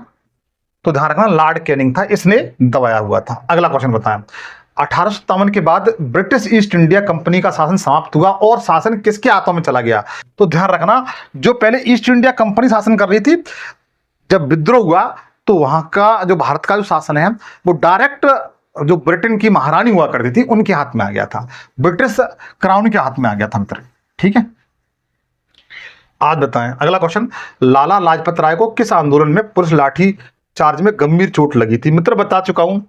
तो ध्यान रखना, लॉर्ड कैनिंग था, इसने दबाया हुआ था। अगला क्वेश्चन बताएं, 1857 के बाद ब्रिटिश ईस्ट इंडिया कंपनी का शासन समाप्त हुआ और शासन किसके हाथों में चला गया? तो ध्यान रखना, जो पहले ईस्ट इंडिया कंपनी शासन कर रही थी, जब विद्रोह हुआ तो वहां का जो भारत का जो शासन है वो डायरेक्ट जो ब्रिटेन की महारानी हुआ करती थी उनके हाथ में आ गया था, ब्रिटिश क्राउन के हाथ में आ गया था मित्र। ठीक है, आज बताएं अगला क्वेश्चन, लाला लाजपत राय को किस आंदोलन में पुलिस लाठी चार्ज में गंभीर चोट लगी थी? मित्र बता चुका हूं,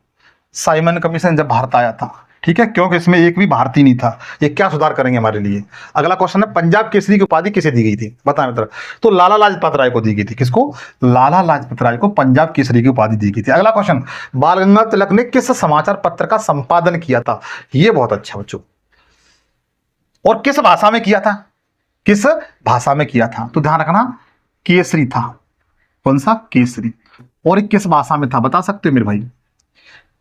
साइमन कमीशन जब भारत आया था। ठीक है, क्योंकि इसमें एक भी भारतीय नहीं था। ये क्या सुधार करेंगे हमारे लिए? अगला क्वेश्चन है, पंजाब केसरी की उपाधि किसे दी गई थी? बताएं मित्र। तो लाला लाजपत राय को दी गई थी। किसको? लाला लाजपत राय को पंजाब केसरी की उपाधि दी गई थी। अगला क्वेश्चन, बाल गंगाधर तिलक ने किस समाचार पत्र का संपादन किया था? ये बहुत अच्छा बच्चों, और किस भाषा में किया था? किस भाषा में किया था? तो ध्यान रखना, केसरी था। कौन सा? केसरी। और किस भाषा में था बता सकते हो मेरे भाई?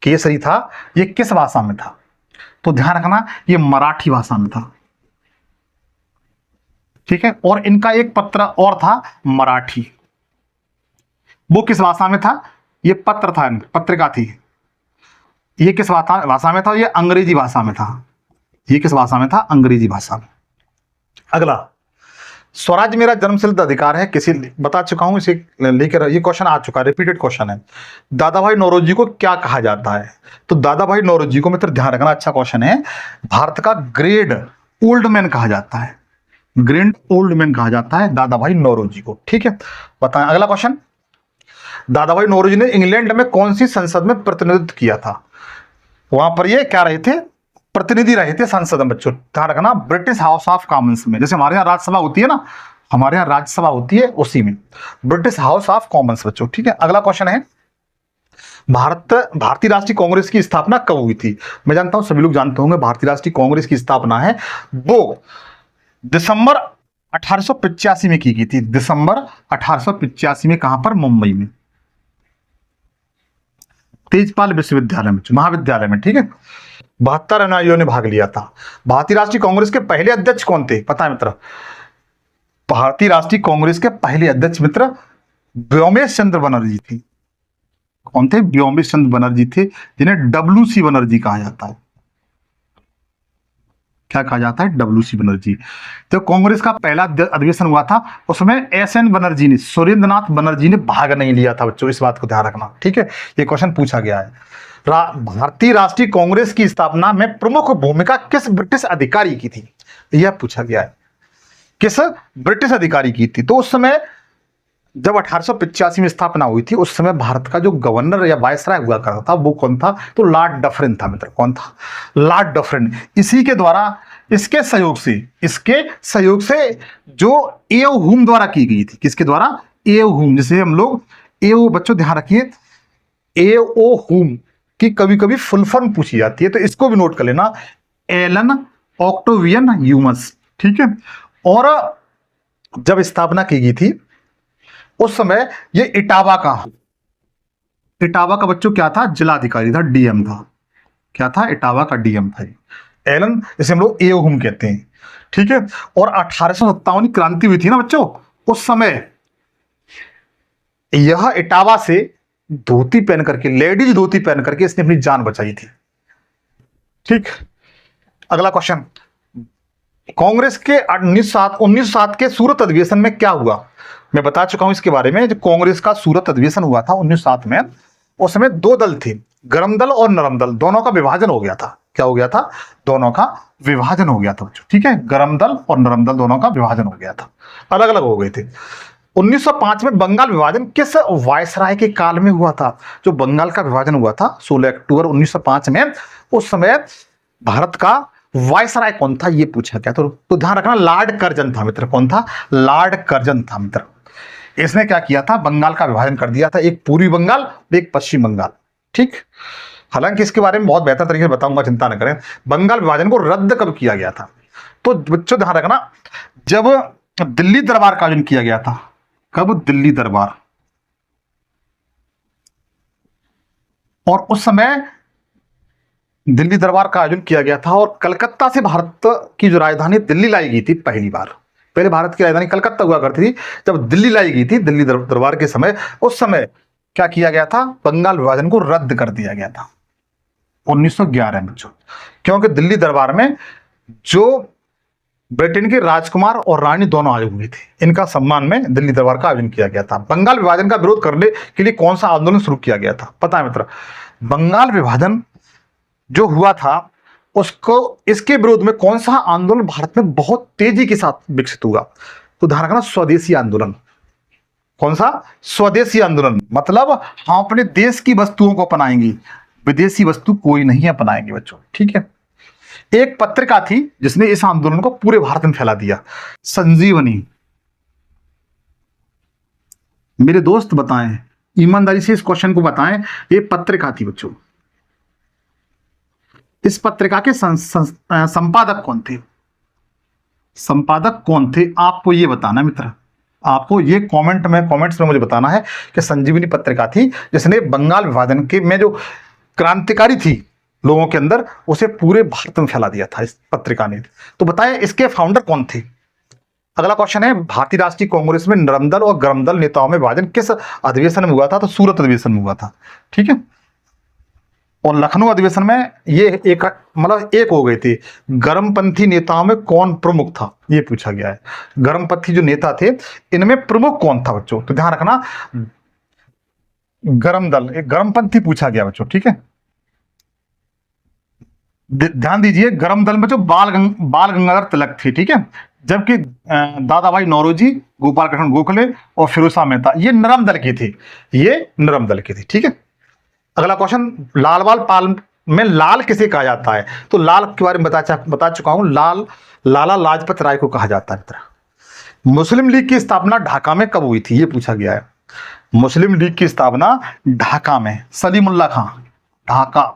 केसरी था, ये किस भाषा में था? तो ध्यान रखना, ये मराठी भाषा में था। ठीक है, और इनका एक पत्र और था मराठी, वो किस भाषा में था? ये पत्र था, पत्रिका थी, ये किस भाषा में था? ये अंग्रेजी भाषा में था। ये किस भाषा में था? अंग्रेजी भाषा में। अगला, स्वराज मेरा जन्मसिद्ध अधिकार है किसी, बता चुका हूं, इसे लेकर ये क्वेश्चन आ चुका है, रिपीटेड क्वेश्चन है। दादा भाई नौरोजी को क्या कहा जाता है? तो दादा भाई नौरोजी को मित्र ध्यान रखना, अच्छा क्वेश्चन है, भारत का ग्रेट ओल्ड मैन कहा जाता है। ग्रेट ओल्ड मैन कहा जाता है दादा भाई नौरोजी को। ठीक है, बताएं अगला क्वेश्चन, दादा भाई नौरोजी ने इंग्लैंड में कौन सी संसद में प्रतिनिधित्व किया था? वहां पर ये क्या रहे थे? प्रतिनिधि रहे थे संसद में बच्चों। ध्यान रखना, ब्रिटिश हाउस ऑफ कॉमन्स में, जैसे हमारे यहाँ राज्यसभा होती है ना, हमारे यहाँ राज्यसभा होती है, उसी में ब्रिटिश हाउस ऑफ कॉमन्स बच्चों। ठीक है, अगला क्वेश्चन है, भारतीय राष्ट्रीय कांग्रेस की स्थापना कब हुई थी? मैं जानता हूं सभी लोग जानते होंगे, भारतीय राष्ट्रीय कांग्रेस की स्थापना है वो दिसंबर 1885 में की गई थी। दिसंबर 1885 में। कहां पर? मुंबई में, तेजपाल विश्वविद्यालय में, महाविद्यालय में। ठीक है, 72 अनुयायियों ने भाग लिया था। भारतीय राष्ट्रीय कांग्रेस के पहले अध्यक्ष कौन थे? पता है मित्र? भारतीय राष्ट्रीय कांग्रेस के पहले अध्यक्ष मित्र व्योमेश चंद्र बनर्जी थे। कौन थे? व्योमेश चंद्र बनर्जी थे, जिन्हें WC बनर्जी कहा जाता है। क्या कहा जाता है? WC बनर्जी। तो कांग्रेस का पहला अधिवेशन हुआ था, उसमें SN बनर्जी ने, सुरेंद्रनाथ बनर्जी ने भाग नहीं लिया था बच्चों, इस बात को ध्यान रखना। ठीक है, ये क्वेश्चन पूछा गया है। भारतीय राष्ट्रीय कांग्रेस की स्थापना में प्रमुख भूमिका किस ब्रिटिश अधिकारी की थी? यह पूछा गया है, किस ब्रिटिश अधिकारी की थी? तो उस समय जब 1885 में स्थापना हुई थी, उस समय भारत का जो गवर्नर या वायसराय हुआ करता था वो कौन था? तो लॉर्ड डफरिन था मित्र। कौन था? Lord Dufferin. इसी के द्वारा, इसके सहयोग से जो एओ हुम द्वारा की गई थी। किसके द्वारा? एओ हुम। जैसे हम लोग एओ, बच्चों ध्यान रखिए, एओ हुम की कभी कभी फुल फॉर्म पूछी जाती है, तो इसको भी नोट कर लेना, एलन ऑक्टेवियन ह्यूमस। ठीक है, और जब स्थापना की गई थी उस समय ये इटावा का बच्चों क्या था? जिलाधिकारी था, DM था। क्या था? इटावा का DM था एलन, जिसे हम लोग एओ हुम कहते हैं। ठीक है, और 1857 क्रांति हुई थी ना बच्चों, उस समय यह इटावा से धोती पहन करके, लेडीज धोती पहन करके इसने अपनी जान बचाई थी। ठीक। अगला क्वेश्चन, कांग्रेस के 1907 के सूरत अधिवेशन में क्या हुआ? मैं बता चुका हूं इसके बारे में। जो कांग्रेस का सूरत अधिवेशन हुआ था 1907 में, उस समय दो दल थे, गर्म दल और नरम दल, दोनों का विभाजन हो गया था। क्या हो गया था? दोनों का विभाजन हो गया था बच्चों। ठीक है, गर्म दल और नरम दल दोनों का विभाजन हो गया था, अलग अलग हो गए थे। 1905 में बंगाल विभाजन किस वायसराय के काल में हुआ था? जो बंगाल का विभाजन हुआ था 16 अक्टूबर 1905 में, उस समय भारत का वायसराय कौन था ये पूछा गया। तो ध्यान रखना, लॉर्ड कर्जन था मित्र। कौन था? लॉर्ड कर्जन था मित्र। इसने क्या किया था? बंगाल का विभाजन कर दिया था, एक पूर्वी बंगाल, एक पश्चिम बंगाल। ठीक। हालांकि इसके बारे में बहुत बेहतर तरीके से बताऊंगा, चिंता न करें। बंगाल विभाजन को रद्द कब किया गया था? तो बच्चों ध्यान रखना, जब दिल्ली दरबार का आयोजन किया गया था। कब? दिल्ली दरबार। और उस समय दिल्ली दरबार का आयोजन किया गया था और कलकत्ता से भारत की जो राजधानी दिल्ली लाई गई थी पहली बार। पहले भारत की राजधानी कलकत्ता हुआ करती थी, जब दिल्ली लाई गई थी दिल्ली दरबार के समय, उस समय क्या किया गया था? बंगाल विभाजन को रद्द कर दिया गया था 1911 में बच्चों। क्योंकि दिल्ली दरबार में जो ब्रिटेन के राजकुमार और रानी दोनों आए हुए थे, इनका सम्मान में दिल्ली दरबार का आयोजन किया गया था। बंगाल विभाजन का विरोध करने के लिए कौन सा आंदोलन शुरू किया गया था? पता है मित्र? बंगाल विभाजन जो हुआ था उसको, इसके विरोध में कौन सा आंदोलन भारत में बहुत तेजी के साथ विकसित हुआ? तो ध्यान रखना, स्वदेशी आंदोलन। कौन सा? स्वदेशी आंदोलन। मतलब हम अपने देश की वस्तुओं को अपनाएंगे, विदेशी वस्तु कोई नहीं अपनाएंगे बच्चों। ठीक है। एक पत्रिका थी जिसने इस आंदोलन को पूरे भारत में फैला दिया, संजीवनी। मेरे दोस्त बताएं, ईमानदारी से इस क्वेश्चन को बताएं, ये पत्रिका थी बच्चों। इस पत्रिका के संपादक कौन थे? संपादक कौन थे आपको ये बताना मित्र। आपको ये कमेंट्स में मुझे बताना है कि संजीवनी पत्रिका थी जिसने बंगाल विभाजन के में जो क्रांतिकारी थी लोगों के अंदर, उसे पूरे भारत में फैला दिया था इस पत्रिका ने। तो बताएं इसके फाउंडर कौन थे? अगला क्वेश्चन है, भारतीय राष्ट्रीय कांग्रेस में नरम दल और गर्म दल नेताओं में विभाजन किस अधिवेशन में हुआ था? तो सूरत अधिवेशन में हुआ था। ठीक है। और लखनऊ अधिवेशन में ये एक हो गए थे। गर्मपंथी नेताओं में कौन प्रमुख था ये पूछा गया है। गर्मपंथी जो नेता थे इनमें प्रमुख कौन था बच्चों? तो ध्यान रखना, गर्म दल, एक गर्मपंथी पूछा गया बच्चों। ठीक है, ध्यान दीजिए, गर्म दल में जो बाल गंगाधर तिलक थे। ठीक है, जबकि दादा भाई नौरोजी, गोपाल कृष्ण गोखले और फिरोज मेहता ये नरम दल के थे। ये नरम दल के थे। ठीक है। अगला क्वेश्चन, लाल पाल में लाल किसे कहा जाता है? तो लाल के बारे में बता चुका हूं। लाला लाजपत राय को कहा जाता है मित्र। मुस्लिम लीग की स्थापना ढाका में कब हुई थी ये पूछा गया है। मुस्लिम लीग की स्थापना ढाका में, सलीमुल्लाह खां, ढाका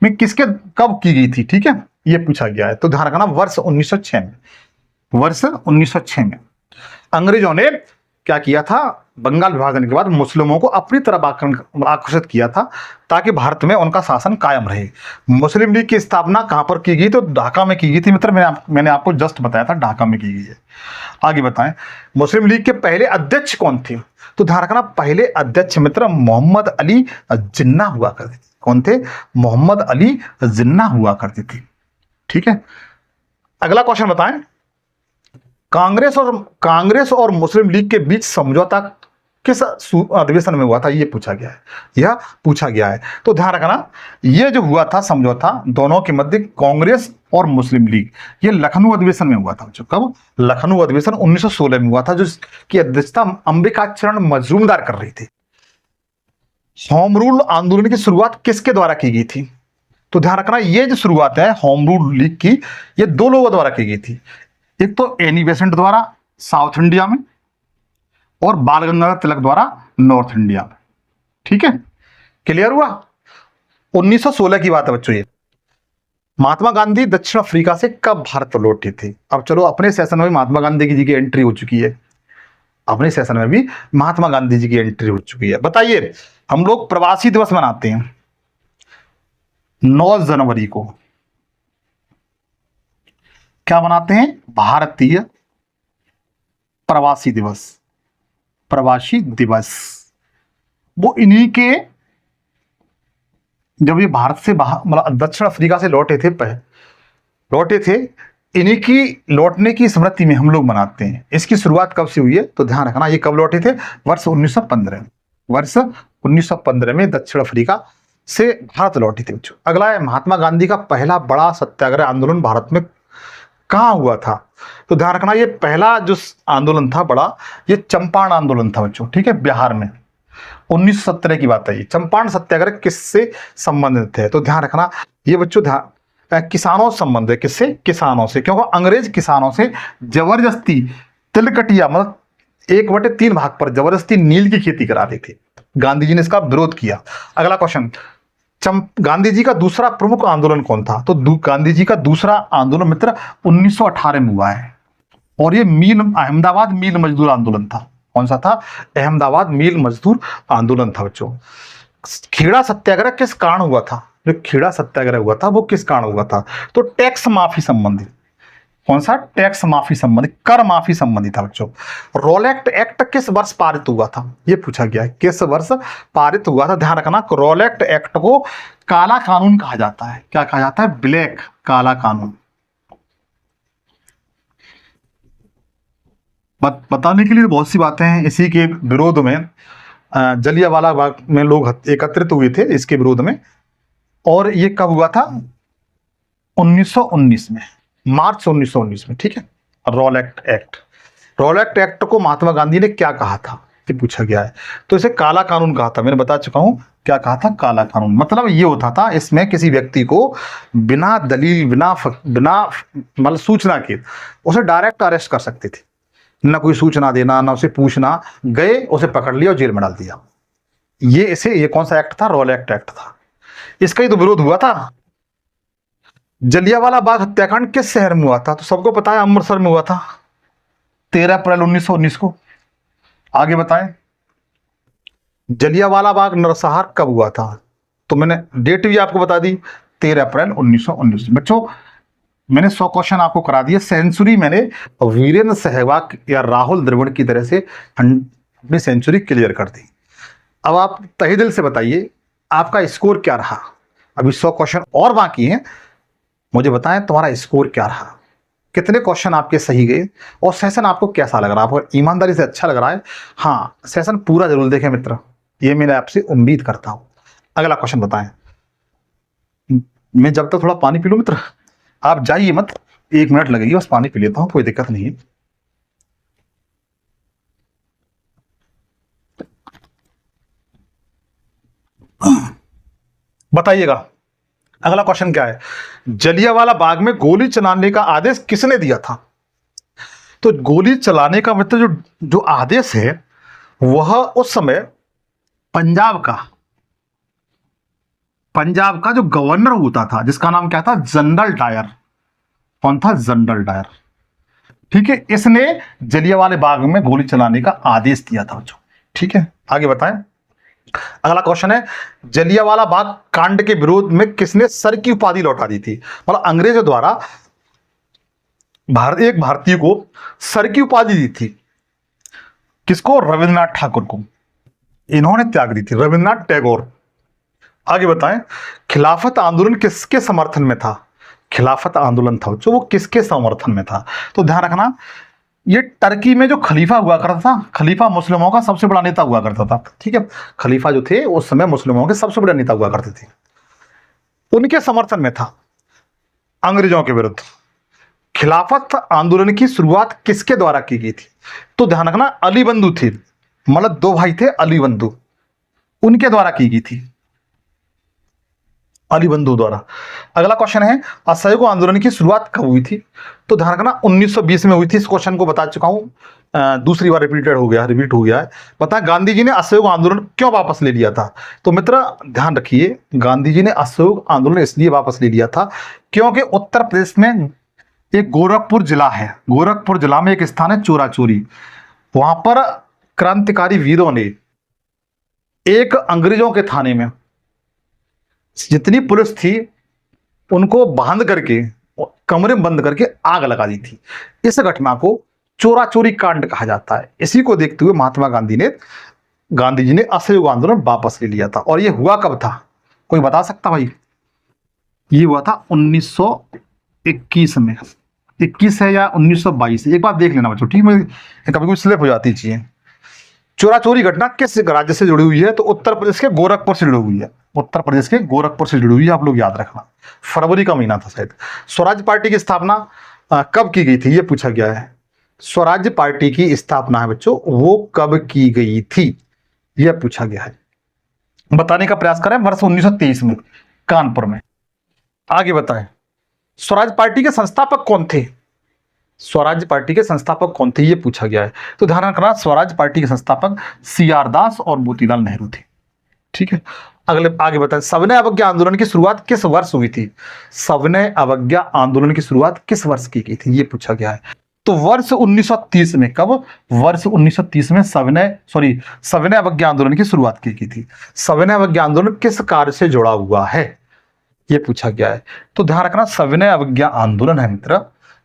में किसके कब की गई थी? ठीक है, ये पूछा गया है। तो ध्यान रखना, वर्ष 1906 में। वर्ष 1906 में अंग्रेजों ने क्या किया था? बंगाल विभाजन के बाद मुस्लिमों को अपनी तरफ आकर्षित किया था ताकि भारत में उनका शासन कायम रहे। मुस्लिम लीग की स्थापना कहां पर की गई? तो ढाका में की गई थी मित्र। मैंने आपको जस्ट बताया था, ढाका में की गई है। आगे बताएं, मुस्लिम लीग के पहले अध्यक्ष कौन थे? तो ध्यान रखना, पहले अध्यक्ष मित्र मोहम्मद अली जिन्ना हुआ करते थे। कौन थे? मोहम्मद अली जिन्ना हुआ करते थे। ठीक है। अगला क्वेश्चन बताएं, कांग्रेस और मुस्लिम लीग के बीच समझौता किस अधिवेशन में हुआ था ये पूछा गया है। यह पूछा गया है। तो ध्यान रखना, यह जो हुआ था समझौता दोनों के मध्य, कांग्रेस और मुस्लिम लीग, ये लखनऊ अधिवेशन में हुआ था। कब? लखनऊ अधिवेशन 1916 में हुआ था, जिसकी अध्यक्षता अंबिका चरण मजूमदार कर रही थी। होम रूल आंदोलन की शुरुआत किसके द्वारा की गई थी? तो ध्यान रखना, ये जो शुरुआत है होम रूल लीग की, ये दो लोगों द्वारा की गई थी। एक तो एनी बेसेंट द्वारा साउथ इंडिया में, और बाल गंगाधर तिलक द्वारा नॉर्थ इंडिया में। ठीक है, क्लियर हुआ? 1916 की बात है बच्चों ये। महात्मा गांधी दक्षिण अफ्रीका से कब भारत लौटे थे? अब चलो, अपने सेशन में महात्मा गांधी जी की एंट्री हो चुकी है। अपने सेशन में भी महात्मा गांधी जी की एंट्री हो चुकी है। बताइए, हम लोग प्रवासी दिवस मनाते हैं 9 जनवरी को। क्या मनाते हैं? भारतीय प्रवासी दिवस। प्रवासी दिवस वो इन्हीं के जब ये भारत से बाहर मतलब दक्षिण अफ्रीका से लौटे थे, इन्हीं की लौटने की स्मृति में हम लोग मनाते हैं। इसकी शुरुआत कब से हुई है तो ध्यान रखना, ये कब लौटे थे, वर्ष 1915 में। वर्ष 1915 में दक्षिण अफ्रीका से भारत लौटे थे बच्चों। अगला है महात्मा गांधी का पहला बड़ा सत्याग्रह आंदोलन भारत में कहाँ हुआ था, तो ध्यान रखना ये पहला जो आंदोलन था बड़ा, ये चंपारण आंदोलन था बच्चों, ठीक है, बिहार में 1917 की बात है। ये चंपारण सत्याग्रह किससे संबंधित है तो ध्यान रखना ये बच्चों, किसानों से संबंध है। किससे, किसानों से, क्योंकि अंग्रेज किसानों से जबरदस्ती तिलकटिया मतलब 1/3 भाग पर जबरदस्ती नील की खेती कराते थे। गांधी जी ने इसका विरोध किया। अगला क्वेश्चन, गांधी जी का दूसरा प्रमुख आंदोलन कौन था, तो गांधी जी का दूसरा आंदोलन मित्र 1918 में हुआ है, और ये अहमदाबाद मील मजदूर आंदोलन था। कौन सा था, अहमदाबाद मील मजदूर आंदोलन था बच्चों। खेड़ा सत्याग्रह किस कारण हुआ था, जो खेड़ा सत्याग्रह हुआ था वो किस कारण हुआ था, तो टैक्स माफी संबंधित। कौन सा, टैक्स माफी संबंधी, कर माफी संबंधी था बच्चों। रोलेक्ट एक्ट किस वर्ष पारित हुआ था, ये पूछा गया है, किस वर्ष पारित हुआ था। ध्यान रखना रोलेक्ट एक्ट को काला कानून कहा जाता है। क्या कहा जाता है, ब्लैक, काला कानून। बताने के लिए बहुत सी बातें हैं। इसी के विरोध में जलियांवाला बाग में लोग एकत्रित हुए थे इसके विरोध में, और ये कब हुआ था, 1919 में, मार्च 1919 में, ठीक है। रोलेक्ट एक्ट को महात्मा गांधी ने क्या कहा था, ये पूछा गया है, तो इसे काला कानून कहा था। मैंने बता चुका हूं क्या कहा था, काला कानून। मतलब ये होता था इसमें किसी व्यक्ति को बिना दलील, बिना मतलब सूचना के उसे डायरेक्ट अरेस्ट कर सकते थे, ना कोई सूचना देना, ना उसे पूछना, गए उसे पकड़ लिया और जेल में डाल दिया। ये कौन सा एक्ट था, रोलेक्ट एक्ट था। इसका ही तो विरोध हुआ था। जलियांवाला बाग हत्याकांड किस शहर में हुआ था, तो सबको पता है अमृतसर में हुआ था 13 अप्रैल 1919 को। आगे बताएं, जलियांवाला बाग नरसंहार कब हुआ था, तो मैंने डेट भी आपको बता दी, 13 अप्रैल 1919। बच्चों मैंने 100 क्वेश्चन आपको करा दिए। सेंचुरी मैंने वीरेंद्र सहवाग या राहुल द्रविड़ की तरह से अपनी सेंचुरी क्लियर कर दी। अब आप तहे दिल से बताइए आपका स्कोर क्या रहा। अभी 100 क्वेश्चन और बाकी हैं, मुझे बताएं तुम्हारा स्कोर क्या रहा, कितने क्वेश्चन आपके सही गए, और सेशन आपको कैसा लग रहा है। आपको ईमानदारी से अच्छा लग रहा है, हाँ, सेशन पूरा जरूर देखें मित्र, ये मैंने आपसे उम्मीद करता हूं। अगला क्वेश्चन बताएं। मैं जब तक थोड़ा पानी पी लूं मित्र, आप जाइए मत, 1 मिनट लगेगी, बस पानी पी लेता हूं, कोई दिक्कत नहीं है। बताइएगा अगला क्वेश्चन क्या है, जलियांवाला बाग में गोली चलाने का आदेश किसने दिया था, तो गोली चलाने का मतलब जो आदेश है वह उस समय पंजाब का जो गवर्नर होता था, जिसका नाम क्या था, जनरल डायर। कौन था, जनरल डायर, ठीक है। इसने जलियांवाला बाग में गोली चलाने का आदेश दिया था बच्चों, ठीक है। आगे बताएं। अगला क्वेश्चन है, जलियांवाला बाग कांड के विरोध में किसने सर की उपाधि लौटा दी थी, मतलब अंग्रेजों द्वारा एक भारतीय को सर की उपाधि दी थी, किसको, रविंद्रनाथ ठाकुर को, इन्होंने त्याग दी थी, रविंद्रनाथ टैगोर। आगे बताएं, खिलाफत आंदोलन किसके समर्थन में था, खिलाफत आंदोलन था जो वो किसके समर्थन में था, तो ध्यान रखना ये टर्की में जो खलीफा हुआ करता था, खलीफा मुस्लिमों का सबसे बड़ा नेता हुआ करता था, ठीक है। खलीफा जो थे उस समय मुस्लिमों के सबसे बड़े नेता हुआ करते थे, उनके समर्थन में था अंग्रेजों के विरुद्ध। खिलाफत आंदोलन की शुरुआत किसके द्वारा की गई थी, तो ध्यान रखना अली बंधु थे, मतलब 2 भाई थे अली बंधु, उनके द्वारा की गई थी, अली बंधु द्वारा। अगला क्वेश्चन है, असहयोग आंदोलन की शुरुआत कब हुई थी, तो ध्यान रखना 1920 में हुई थी। इस क्वेश्चन को बता चुका हूं, दूसरी बार रिपीट हो गया है। बता गांधी जी ने असहयोग आंदोलन क्यों वापस ले लिया था, तो मित्र ध्यान रखिए, गांधी जी ने असहयोग आंदोलन इसलिए वापस ले लिया था क्योंकि उत्तर प्रदेश में एक गोरखपुर जिला है, गोरखपुर जिला में एक स्थान है चोराचोरी, वहां पर क्रांतिकारी वीरों ने एक अंग्रेजों के थाने में जितनी पुलिस थी उनको बांध करके कमरे में बंद करके आग लगा दी थी। इस घटना को चोरा चोरी कांड कहा जाता है। इसी को देखते हुए गांधी जी ने असहयोग आंदोलन वापस ले लिया था। और यह हुआ कब था, कोई बता सकता भाई? ये हुआ था 1921 में। 21 है या 1922 है, एक बार देख लेना बच्चों, ठीक है? कभी कभी स्लिप हो जाती है चीजें। चोरा चोरी घटना किस राज्य से जुड़ी हुई है? तो उत्तर प्रदेश के गोरखपुर से जुड़ी हुई है। उत्तर प्रदेश के गोरखपुर से जुड़ी हुई है, आप लोग याद रखना। फरवरी का महीना था शायद। स्वराज पार्टी की स्थापना कब की गई थी, ये पूछा गया है। स्वराज पार्टी की स्थापना है बच्चों, वो कब की गई थी, यह पूछा गया है। बताने का प्रयास करें। वर्ष 1923 में, कानपुर में। आगे बताएं, स्वराज पार्टी के संस्थापक कौन थे? स्वराज पार्टी के संस्थापक कौन थे, ये पूछा गया है। तो ध्यान रखना, स्वराज पार्टी के संस्थापक CR दास और मोतीलाल नेहरू थे। ठीक है, अगले आगे बताएं, सविनय अवज्ञा आंदोलन की शुरुआत किस वर्ष हुई थी? सविनय अवज्ञा आंदोलन की शुरुआत किस वर्ष की गई थी, ये पूछा गया है। तो वर्ष 1930 में। कब? वर्ष 1930 में सविनय अवज्ञा आंदोलन की शुरुआत की गई थी। सविनय अवज्ञा आंदोलन किस कार्य से जुड़ा हुआ है, ये पूछा गया है। तो ध्यान रखना, सविनय अवज्ञा आंदोलन है मित्र,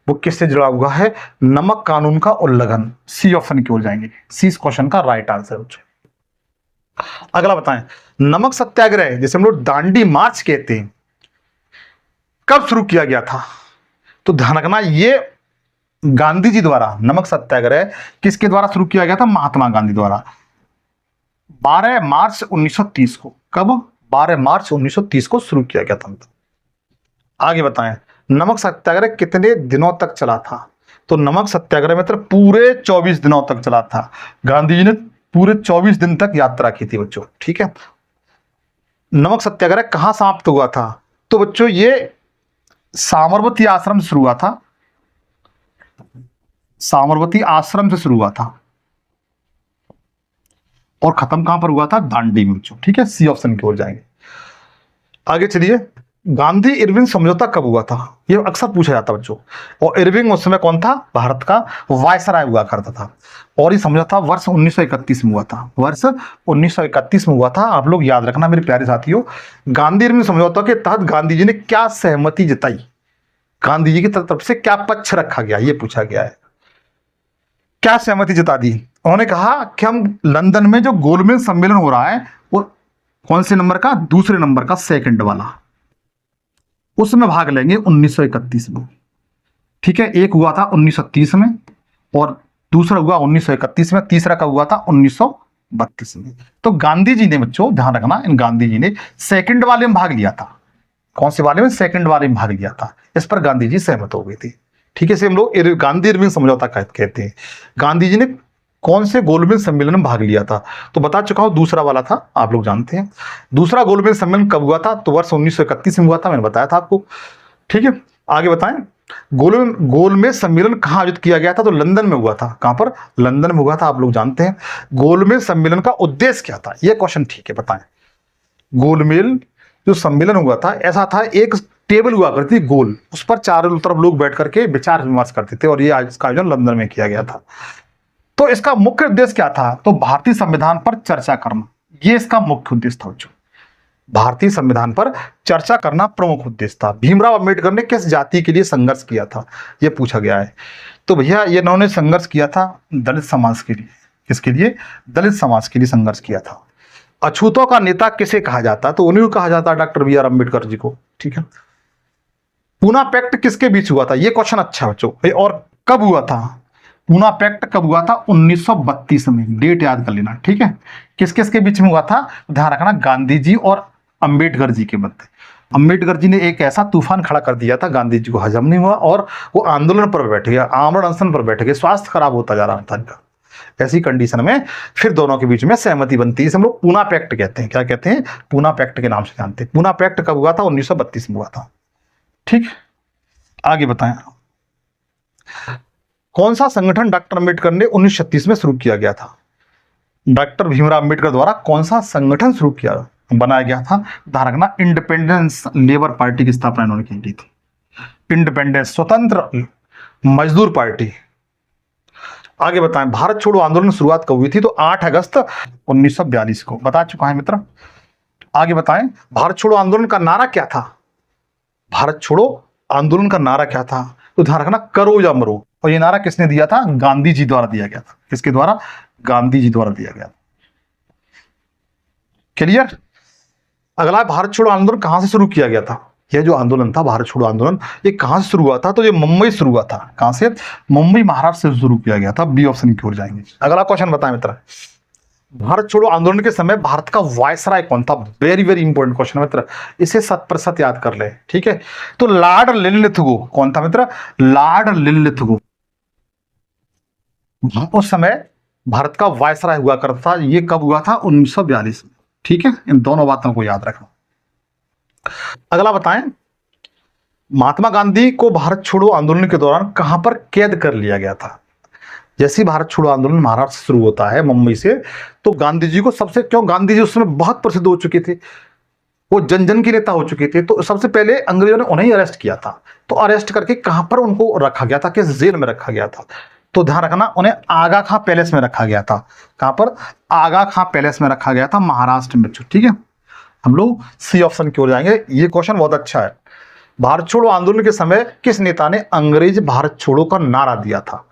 वो किससे जुड़ा हुआ है? नमक कानून का उल्लंघन। सी ऑप्शन की ओर जाएंगे, सी इस क्वेश्चन का राइट आंसर। अगला बताएं, नमक सत्याग्रह जिसे हम लोग दांडी मार्च कहते हैं, कब शुरू किया गया था? तो ध्यान रखना, ये गांधी जी द्वारा नमक सत्याग्रह किसके द्वारा शुरू किया गया था? महात्मा गांधी द्वारा। 12 मार्च 1930 को। कब? 12 मार्च 1930 को शुरू किया गया था। आगे बताएं, नमक सत्याग्रह कितने दिनों तक चला था? तो नमक सत्याग्रह मित्र पूरे 24 दिनों तक चला था। गांधी जी ने पूरे 24 दिन तक यात्रा की थी बच्चों। ठीक है, नमक सत्याग्रह कहां समाप्त हुआ था? तो बच्चों ये साबरमती आश्रम से शुरू हुआ था। साबरमती आश्रम से शुरू हुआ था और खत्म कहां पर हुआ था? दांडी में बच्चों। ठीक है, सी ऑप्शन की ओर जाएंगे। आगे चलिए, गांधी इरविन समझौता कब हुआ था? ये अक्सर पूछा जाता है बच्चों। और इरविन उस समय कौन था? भारत का वायसराय हुआ करता था। और ये समझौता वर्ष 1931 में हुआ था। वर्ष 1931 में हुआ था, आप लोग याद रखना मेरे प्यारे साथियों। गांधी इरविन समझौता के तहत गांधी जी ने क्या सहमति जताई? गांधी जी की तरफ से क्या पक्ष रखा गया, ये पूछा गया है। क्या सहमति जता दी? उन्होंने कहा कि हम लंदन में जो गोलमेज सम्मेलन हो रहा है, वो कौन से नंबर का? दूसरे नंबर का, सेकंड वाला, उसमें भाग लेंगे 1931 में। ठीक है, एक हुआ था 1930 में और दूसरा हुआ 1931 में, तीसरा कब हुआ था? 1932 में। तो गांधी जी ने बच्चों ध्यान रखना, इन गांधी जी ने सेकंड वाले में भाग लिया था। कौन से वाले में? सेकंड वाले में भाग लिया था। इस पर गांधी जी सहमत हो गए थे। ठीक है, इसे हम लोग गांधी इरविन समझौता कहते हैं। गांधी जी ने कौन से गोलमेज सम्मेलन में भाग लिया था? तो बता चुका हूं, दूसरा वाला था, आप लोग जानते हैं। दूसरा गोलमेज सम्मेलन कब हुआ था? तो वर्ष 1931 में हुआ था, मैंने बताया था आपको। ठीक है, आगे बताएं, गोलमेज सम्मेलन कहां आयोजित किया गया था? तो लंदन में हुआ था। कहां पर? लंदन में हुआ था, आप लोग जानते हैं। गोलमेज सम्मेलन का उद्देश्य क्या था? यह क्वेश्चन ठीक है, बताएं। गोलमेज जो सम्मेलन हुआ था, ऐसा था, एक टेबल हुआ करती गोल, उस पर चारों तरफ लोग बैठ करके विचार विमर्श करते थे, और ये इसका आयोजन लंदन में किया गया था। तो इसका मुख्य उद्देश्य क्या था? तो भारतीय संविधान पर चर्चा करना, ये इसका मुख्य उद्देश्य था बच्चों। भारतीय संविधान पर चर्चा करना प्रमुख उद्देश्य था। भीमराव अंबेडकर ने किस जाति के लिए संघर्ष किया था, यह पूछा गया है। तो भैया ये इन्होंने संघर्ष किया था दलित समाज के लिए। किसके लिए? दलित समाज के लिए संघर्ष किया था। अछूतों का नेता किसे कहा जाता? तो उन्हीं को कहा जाता है, डॉक्टर BR अम्बेडकर जी को। ठीक है, पूना पैक्ट किसके बीच हुआ था? ये क्वेश्चन अच्छा बच्चों। और कब हुआ था पूना पैक्ट? कब हुआ था? 1932 में। डेट याद कर लेना। ठीक है, किस किस के बीच में हुआ था? ध्यान रखना, गांधी जी और अंबेडकर जी के मध्य। अंबेडकर जी ने एक ऐसा तूफान खड़ा कर दिया था, गांधी जी को हजम नहीं हुआ और वो आंदोलन पर बैठ गए, आमरण अनशन पर बैठ गए, स्वास्थ्य खराब होता जा रहा था इनका। ऐसी कंडीशन में फिर दोनों के बीच में सहमति बनती है, इसे हम लोग पूना पैक्ट कहते हैं। क्या कहते हैं? पूना पैक्ट के नाम से जानते हैं। पूना पैक्ट कब हुआ था? 1932 में हुआ था। ठीक, आगे बताएं, कौन सा संगठन डॉक्टर अम्बेडकर ने 1936 में शुरू किया गया था? डॉक्टर भीमराव अम्बेडकर द्वारा कौन सा संगठन शुरू किया बनाया गया था? ध्यान रखना, इंडिपेंडेंस लेबर पार्टी की स्थापना इन्होंने की थी। इंडिपेंडेंस, स्वतंत्र मजदूर पार्टी। आगे बताएं, भारत छोड़ो आंदोलन शुरुआत कब हुई थी? तो 8 अगस्त 1942 को। बता चुका है मित्र। आगे बताएं, भारत छोड़ो आंदोलन का नारा क्या था? भारत छोड़ो आंदोलन का नारा क्या था? तो ध्यान रखना, करो या मरो। और ये नारा किसने दिया था? गांधी जी द्वारा दिया गया था। किसके द्वारा? गांधी जी द्वारा दिया गया था। क्लियर? अगला है भारत छोड़ो आंदोलन कहां से शुरू किया गया था। यह जो आंदोलन था भारत छोड़ो आंदोलन, ये कहां से शुरू हुआ था, तो ये मुंबई से शुरू हुआ था। कहां से? मुंबई महाराष्ट्र से शुरू किया गया था। बी ऑप्शन की ओर जाएंगे। अगला क्वेश्चन बताएं मित्र, भारत छोड़ो आंदोलन के समय भारत का वायसराय कौन था। वेरी वेरी इंपॉर्टेंट क्वेश्चन मित्र, इसे 100% याद कर ले। ठीक है, तो लॉर्ड लिनलिथगो कौन था मित्र? लॉर्ड लिनलिथगो उस समय भारत का वायसराय हुआ करता था। ये कब हुआ था? 1942 में। ठीक है, इन दोनों बातों को याद रखना। अगला बताएं, महात्मा गांधी को भारत छोड़ो आंदोलन के दौरान कहां पर कैद कर लिया गया था। जैसे ही भारत छोड़ो आंदोलन महाराष्ट्र से शुरू होता है मुंबई से, तो गांधी जी को सबसे, क्यों, गांधी जी उस समय बहुत प्रसिद्ध हो चुके थे, वो जन जन के नेता हो चुके थे, तो सबसे पहले अंग्रेजों ने उन्हें अरेस्ट किया था। तो अरेस्ट करके कहां पर उनको रखा गया था, किस जेल में रखा गया था, तो ध्यान रखना, उन्हें आगा खां पैलेस में रखा गया था। कहां पर? आगा खां पैलेस में रखा गया था, महाराष्ट्र में। ठीक है, हम लोग सी ऑप्शन की ओर जाएंगे। ये क्वेश्चन बहुत अच्छा है। भारत छोड़ो आंदोलन के समय किस नेता ने अंग्रेज भारत छोड़ो का नारा दिया था,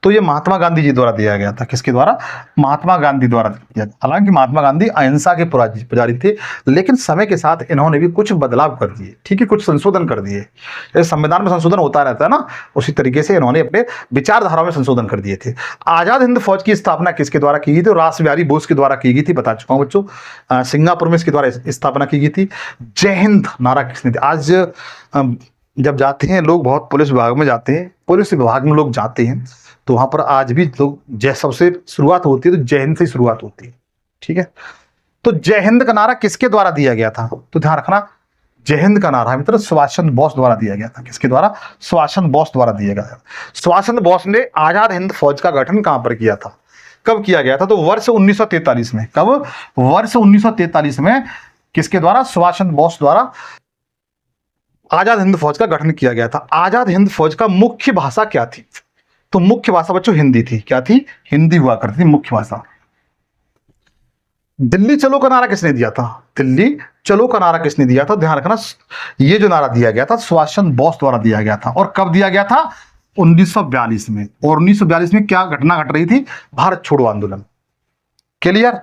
तो ये महात्मा गांधी जी द्वारा दिया गया था। किसके द्वारा? महात्मा गांधी द्वारा दिया। हालांकि महात्मा गांधी अहिंसा के पुजारी थे, लेकिन समय के साथ इन्होंने भी कुछ बदलाव कर दिए। ठीक है, कुछ संशोधन कर दिए। जैसे संविधान में संशोधन होता रहता है ना, उसी तरीके से इन्होंने अपने विचारधारा में संशोधन कर दिए थे। आजाद हिंद फौज की स्थापना किसके द्वारा की गई थी? रास बिहारी बोस के द्वारा की गई थी, बता चुका हूं बच्चों। सिंगापुर में इसके द्वारा स्थापना की गई थी। जय हिंद नारा किसने दिया? आज जब जाते हैं लोग, बहुत पुलिस विभाग में जाते हैं, पुलिस विभाग में लोग जाते हैं, तो वहां पर आज भी लोग जय, सबसे शुरुआत होती है तो जय हिंद से शुरुआत होती है। ठीक है, तो जय हिंद का नारा किसके द्वारा दिया गया था, तो ध्यान रखना, जय हिंद का नारा मित्र सुभाष चंद्र बोस द्वारा दिया गया था। किसके द्वारा? सुभाष चंद्र बोस द्वारा दिया गया था। सुभाष चंद्र बोस ने आजाद हिंद फौज का गठन कहां पर किया था, कब किया गया था, तो वर्ष 1943 में। कब? वर्ष 1943 में। किसके द्वारा? सुभाष चंद्र बोस द्वारा आजाद हिंद फौज का गठन किया गया था। आजाद हिंद फौज का मुख्य भाषा क्या थी, तो मुख्य भाषा बच्चों हिंदी थी। क्या थी? हिंदी हुआ करती थी मुख्य भाषा। दिल्ली चलो का नारा किसने दिया था? दिल्ली चलो का नारा किसने दिया था? ध्यान रखना, ये जो नारा दिया गया था सुभाष चंद्र बोस द्वारा दिया गया था। और कब दिया गया था? 1942 में। और 1942 में क्या घटना घट रही थी? भारत छोड़ो आंदोलन। क्लियर?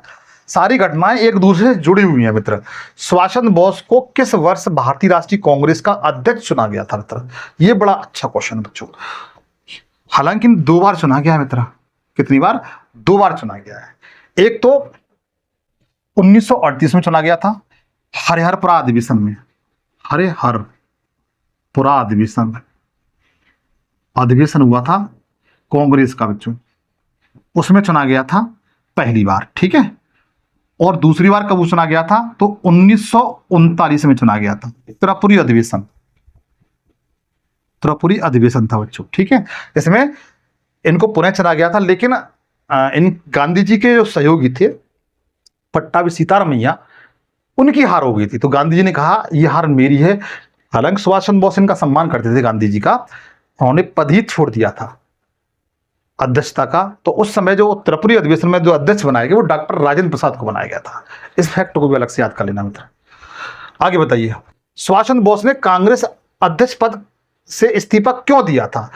सारी घटनाएं एक दूसरे से जुड़ी हुई हैं मित्र। सुभाष चंद्र बोस को किस वर्ष भारतीय राष्ट्रीय कांग्रेस का अध्यक्ष चुना गया था मित्र? ये बड़ा अच्छा क्वेश्चन है बच्चों। हालांकि 2 बार चुना गया है मित्र। कितनी बार? 2 बार चुना गया है। एक तो 1938 में चुना गया था, हरिहरपुरा अधिवेशन में। हरिहरपुरा अधिवेशन हुआ था कांग्रेस का बच्चों, उसमें चुना गया था पहली बार। ठीक है, और दूसरी बार कब चुना गया था? तो 1939 में चुना गया था। त्रिपुरी अधिवेशन था बच्चों। ठीक है, इसमें इनको पुनः चुना गया था, लेकिन इन गांधी जी के जो सहयोगी थे पट्टाभी सीतारामैया, उनकी हार हो गई थी। तो गांधी जी ने कहा ये हार मेरी है। हालांकि सुभाष चंद्र बोस इनका सम्मान करते थे गांधी जी का, उन्होंने पद ही छोड़ दिया था अध्यक्षता का। तो उस समय जो त्रिपुरी अधिवेशन में जो अध्यक्ष बनाया गया वो डॉक्टर राजेंद्र प्रसाद को बनाया गया था। इस फैक्ट को भी अलग से याद कर लेना मित्र। आगे बताइए, सुभाष चंद्र बोस ने कांग्रेस अध्यक्ष पद से इस्तीफा क्यों दिया था?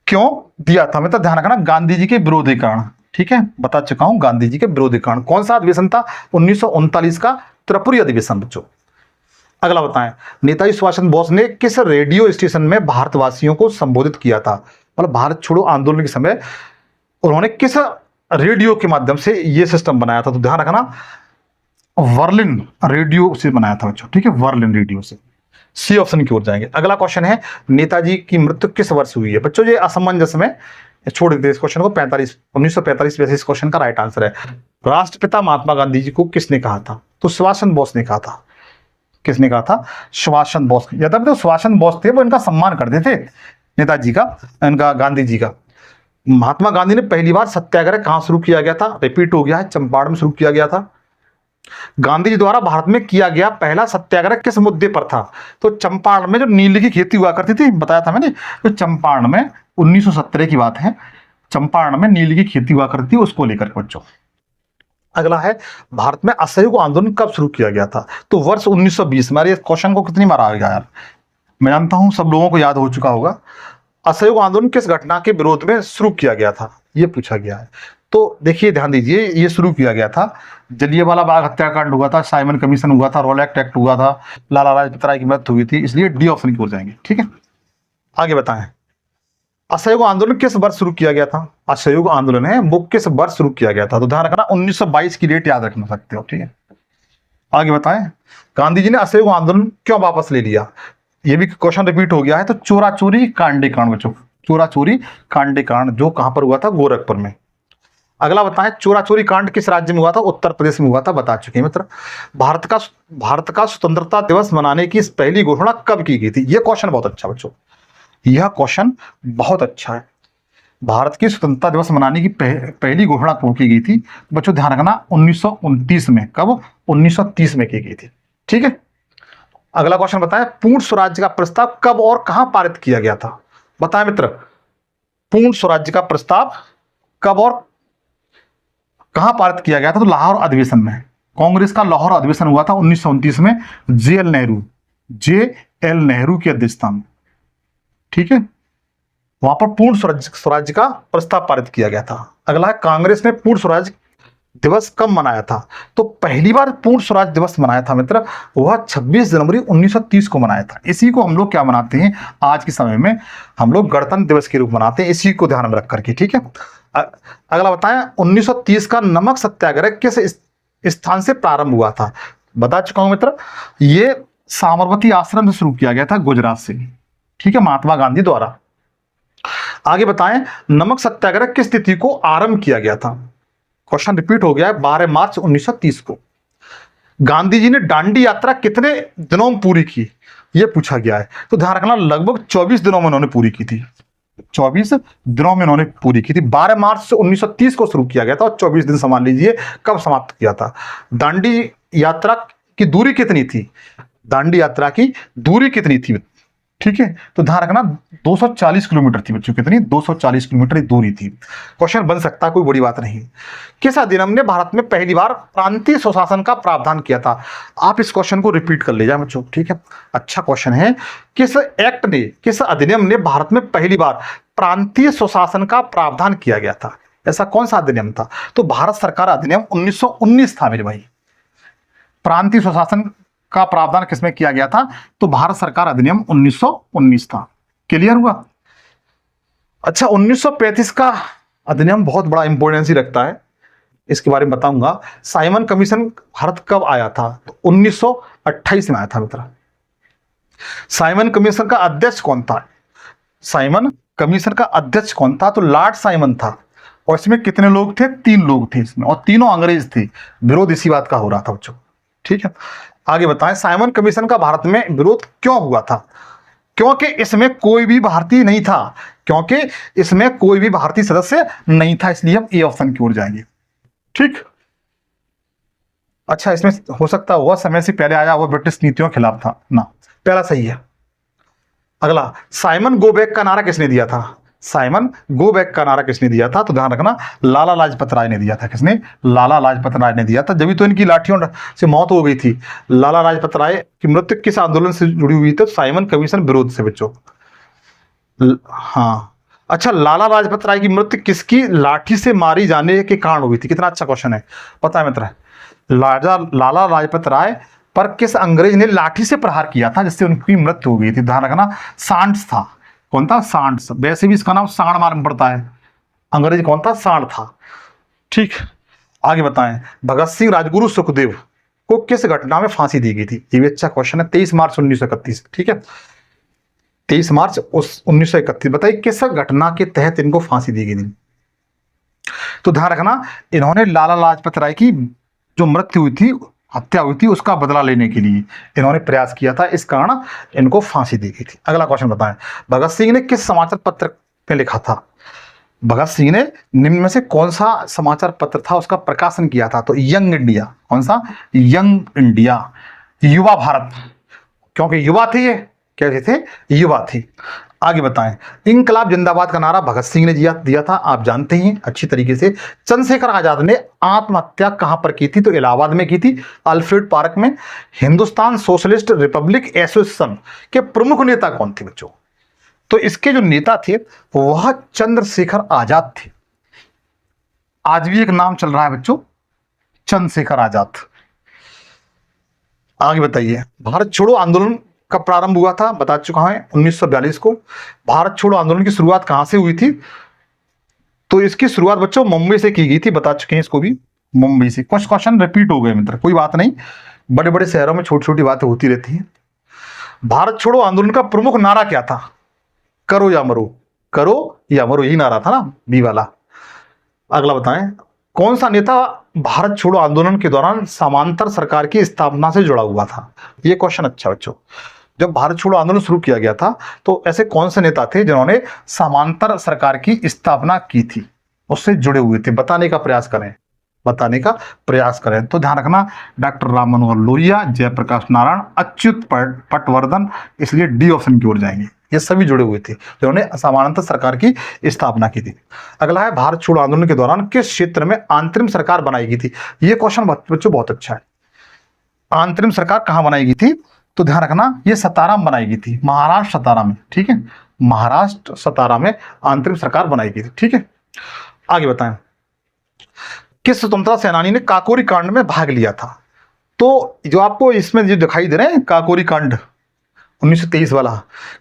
क्यों दिया था मतलब ध्यान रखना, गांधी जी के विरोधी कारण। ठीक है, बता चुका हूं, गांधी जी के विरोधी कारण। कौन सा अधिवेशन था? 1939 का त्रिपुरी अधिवेशन बच्चों। अगला बताएं, नेताजी सुभाष चंद्र बोस ने किस रेडियो स्टेशन में भारतवासियों को संबोधित किया था? मतलब भारत छोड़ो आंदोलन के समय उन्होंने किस रेडियो के माध्यम से यह सिस्टम बनाया था? तो ध्यान रखना, वर्लिन रेडियो से बनाया था बच्चों। ठीक है, वर्लिन रेडियो से। सी ऑप्शन की ओर जाएंगे। अगला क्वेश्चन है, नेताजी की मृत्यु किस वर्ष हुई है? बच्चों ये असमंजस में छोड़ देते इस क्वेश्चन को। 1945 वैसे इस क्वेश्चन का राइट आंसर है। राष्ट्रपिता महात्मा गांधी जी को किसने कहा था? तो सुभाष चंद्र बोस ने कहा था। किसने कहा था? सुभाष चंद्र बोस। जब तो सुभाष चंद्र बोस थे वो इनका सम्मान करते थे, नेताजी का, इनका गांधी जी का। महात्मा गांधी ने पहली बार सत्याग्रह कहां शुरू किया गया था? रिपीट हो गया है, चंपारण में शुरू किया गया था। गांधी जी द्वारा भारत में किया गया पहला सत्याग्रह किस मुद्दे पर था? तो चंपारण में जो नील की खेती हुआ करती थी, बताया था मैंने, तो चंपारण में 1917 की बात है, चंपारण में नील की खेती हुआ करती थी, उसको लेकर बच्चों। अगला है, भारत में असहयोग आंदोलन कब शुरू किया गया था? तो वर्ष 1920 में। क्वेश्चन को कितनी बार आ गया यार, मैं जानता हूं सब लोगों को याद हो चुका होगा। असहयोग आंदोलन किस घटना के विरोध में शुरू किया गया था? यह पूछा गया है। तो देखिए ध्यान दीजिए, ये शुरू किया गया था, जलियांवाला बाग हत्याकांड हुआ था, साइमन कमीशन हुआ था, रोलेक्ट एक्ट हुआ था, लाला लाजपत राय की मृत्यु हुई थी, इसलिए डी ऑप्शन की ओर जाएंगे। ठीक है, आगे बताएं, असहयोग आंदोलन किस वर्ष शुरू किया गया था? असहयोग आंदोलन है वो किस वर्ष शुरू किया गया था? तो ध्यान रखना 1922 की डेट याद रखना सकते हो। ठीक है, आगे बताएं, गांधी जी ने असहयोग आंदोलन क्यों वापस ले लिया? ये भी क्वेश्चन रिपीट हो गया है। तो चोरा चोरी कांडे कांड बच्चों, चोरा चोरी कांडे कांड जो कहां पर हुआ था? गोरखपुर में। अगला बताएं, चोरा चोरी कांड किस राज्य में हुआ था? उत्तर प्रदेश में हुआ था, बता चुके हैं मित्र। भारत का स्वतंत्रता दिवस मनाने की पहली घोषणा कब की गई थी? यह क्वेश्चन बहुत अच्छा बच्चों, यह क्वेश्चन बहुत अच्छा है। भारत की स्वतंत्रता दिवस मनाने की पहली घोषणा कब की गई थी? बच्चों ध्यान रखना 1929 में। कब? 1930 में की गई थी। ठीक है, अगला क्वेश्चन बताएं, पूर्ण स्वराज्य का प्रस्ताव कब और कहां पारित किया गया था? बताएं मित्र, पूर्ण स्वराज्य का प्रस्ताव कब और कहां पारित किया गया था? तो लाहौर अधिवेशन में। कांग्रेस का लाहौर अधिवेशन हुआ था 1929 में, जे एल नेहरू की अध्यक्षता में। ठीक है, वहां पर पूर्ण स्वराज्य का प्रस्ताव पारित किया गया था। अगला है, कांग्रेस ने पूर्ण स्वराज्य दिवस कब मनाया था? तो पहली बार पूर्ण स्वराज्य दिवस मनाया था मित्र, वह 26 जनवरी 1930 को मनाया था। इसी को हम लोग क्या मनाते हैं आज के समय में? हम लोग गणतंत्र दिवस के रूप मनाते हैं, इसी को ध्यान में रख करके। ठीक है, अगला बताएं, 1930 का नमक सत्याग्रह किस स्थान से प्रारंभ हुआ था? बता चुका हूं मित्र, ये साबरमती आश्रम से शुरू किया गया था, गुजरात से। ठीक है, महात्मा गांधी द्वारा। आगे बताएं, नमक सत्याग्रह किस तिथि को आरंभ किया गया था? क्वेश्चन रिपीट हो गया है, 12 मार्च 1930 को। गांधी जी ने दांडी यात्रा कितने दिनों में पूरी की? यह पूछा गया है। तो ध्यान रखना, लगभग 24 दिनों में उन्होंने पूरी की थी। 24 दिनों में उन्होंने पूरी की थी। 12 मार्च से 1930 को शुरू किया गया था और 24 दिन समझ लीजिए कब समाप्त किया था। दांडी यात्रा की दूरी कितनी थी? दांडी यात्रा की दूरी कितनी थी? ठीक है, तो ध्यान रखना 240 किलोमीटर थी बच्चों। कितनी? 240 किलोमीटर दूरी थी। क्वेश्चन बन सकता है, कोई बड़ी बात नहीं। किस अधिनियम ने भारत में पहली बार प्रांतीय स्वशासन का प्रावधान किया था? आप इस क्वेश्चन को रिपीट कर ले जाए बच्चों। ठीक है, अच्छा क्वेश्चन है। किस एक्ट ने, किस अधिनियम ने भारत में पहली बार प्रांतीय स्वशासन का प्रावधान किया गया था? ऐसा कौन सा अधिनियम था? तो भारत सरकार अधिनियम 1919 था मेरे भाई। प्रांतीय स्वशासन का प्रावधान किसमें किया गया था? तो भारत सरकार अधिनियम 1919 था। क्लियर हुआ? अच्छा, 1935 का अधिनियम बहुत बड़ा इंपोर्टेंस रखता है, इसके बारे में बताऊंगा। साइमन कमीशन भारत कब आया था? तो 1928 में आया था मित्र। साइमन कमीशन का अध्यक्ष कौन था? साइमन कमीशन का अध्यक्ष कौन था? तो लॉर्ड साइमन था। और इसमें कितने लोग थे? 3 लोग थे इसमें, और तीनों अंग्रेज थे। विरोध इसी बात का हो रहा था बच्चों। ठीक है, आगे बताएं, साइमन कमीशन का भारत में विरोध क्यों हुआ था? क्योंकि इसमें कोई भी भारतीय नहीं था, क्योंकि इसमें कोई भी भारतीय सदस्य नहीं था, इसलिए हम ए ऑप्शन की ओर जाएंगे। ठीक, अच्छा, इसमें हो सकता है वह समय से पहले आया, वह ब्रिटिश नीतियों के खिलाफ था ना, पहला सही है। अगला, साइमन गो बैक का नारा किसने दिया था? साइमन गो बैक का नारा किसने दिया था? तो ध्यान रखना, लाला लाजपत राय ने दिया था। किसने? लाला लाजपत राय ने दिया था। जब तो इनकी लाठियों से मौत हो गई थी। लाला लाजपत राय की मृत्यु किस आंदोलन से जुड़ी हुई थी? साइमन कमीशन विरोध से बच्चों। हाँ, अच्छा, लाला लाजपत राय की मृत्यु किसकी लाठी से मारी जाने के कारण हुई थी? कितना अच्छा क्वेश्चन है, पता है मित्र। लाला लाजपत राय पर किस अंग्रेज ने लाठी से प्रहार किया था जिससे उनकी मृत्यु हो गई थी? ध्यान रखना, सांड्स था। कौन था? सांड्स। वैसे भी इसका नाम सांड मालूम पड़ता है। अंग्रेज कौन था? सांड था। ठीक, आगे बताएं, भगत सिंह, राजगुरु, सुखदेव को किस घटना में फांसी दी गई थी? ये भी अच्छा क्वेश्चन है। 23 मार्च 1931। ठीक है, 23 मार्च 1931। बताइए किस घटना के तहत इनको फांसी दी गई थी? तो ध्यान रखना, इन्होंने लाला लाजपत राय की जो मृत्यु हुई थी, हत्या हुई थी, उसका बदला लेने के लिए इन्होंने प्रयास किया था, इस कारण इनको फांसी दी गई थी। अगला क्वेश्चन बताएं, भगत सिंह ने किस समाचार पत्र में लिखा था? भगत सिंह ने निम्न में से कौन सा समाचार पत्र था उसका प्रकाशन किया था? तो यंग इंडिया। कौन सा? यंग इंडिया, युवा भारत, क्योंकि युवा थे ये। क्या थे? युवा थे। आगे बताएं, इंकलाब जिंदाबाद का नारा भगत सिंह ने दिया था, आप जानते हैं अच्छी तरीके से। चंद्रशेखर आजाद ने आत्महत्या कहां पर की थी? तो इलाहाबाद में की थी, अल्फ्रेड पार्क में। हिंदुस्तान सोशलिस्ट रिपब्लिक एसोसिएशन के प्रमुख नेता कौन थे बच्चों? तो इसके जो नेता थे वह चंद्रशेखर आजाद थे। आज भी एक नाम चल रहा है बच्चों, चंद्रशेखर आजाद। आगे बताइए, भारत छोड़ो आंदोलन कब प्रारंभ हुआ था, बता चुका है 1942 को। भारत छोड़ो आंदोलन की शुरुआत कहां से हुई थी, तो इसकी शुरुआत बच्चों मुंबई से की गई थी, बता चुके हैं इसको भी, मुंबई से। कुछ क्वेश्चन रिपीट हो गए मित्र, कोई बात नहीं, बड़े बड़े शहरों में छोटी छोटी बातें होती रहती हैं। भारत छोड़ो आंदोलन का प्रमुख नारा क्या था, करो या मरो, करो या मरो, यही नारा था ना, बी वाला। अगला बताएं, कौन सा नेता भारत छोड़ो आंदोलन के दौरान समांतर सरकार की स्थापना से जुड़ा हुआ था। यह क्वेश्चन अच्छा बच्चों, जब भारत छोड़ो आंदोलन शुरू किया गया था तो ऐसे कौन से नेता थे जिन्होंने समांतर सरकार की स्थापना की थी, उससे जुड़े हुए थे, बताने का प्रयास करें, बताने का प्रयास करें। तो ध्यान रखना, डॉक्टर राम मनोहर लोहिया, जयप्रकाश नारायण, अच्युत पटवर्धन, इसलिए डी ऑप्शन की ओर जाएंगे। ये सभी जुड़े हुए थे जिन्होंने समानांतर सरकार की स्थापना की थी। अगला है, भारत छोड़ो आंदोलन के दौरान किस क्षेत्र में अंतरिम सरकार बनाई गई थी। ये क्वेश्चन बच्चों बहुत अच्छा है। अंतरिम सरकार कहां बनाई गई थी, तो ध्यान रखना, ये सतारा में बनाई गई थी, महाराष्ट्र सतारा में, ठीक है, महाराष्ट्र सतारा में अंतरिम सरकार बनाई गई थी, ठीक है। आगे बताएं, किस स्वतंत्रता सेनानी ने काकोरी कांड में भाग लिया था। तो जो आपको इसमें जो दिखाई दे रहे हैं, काकोरी कांड 1923 वाला,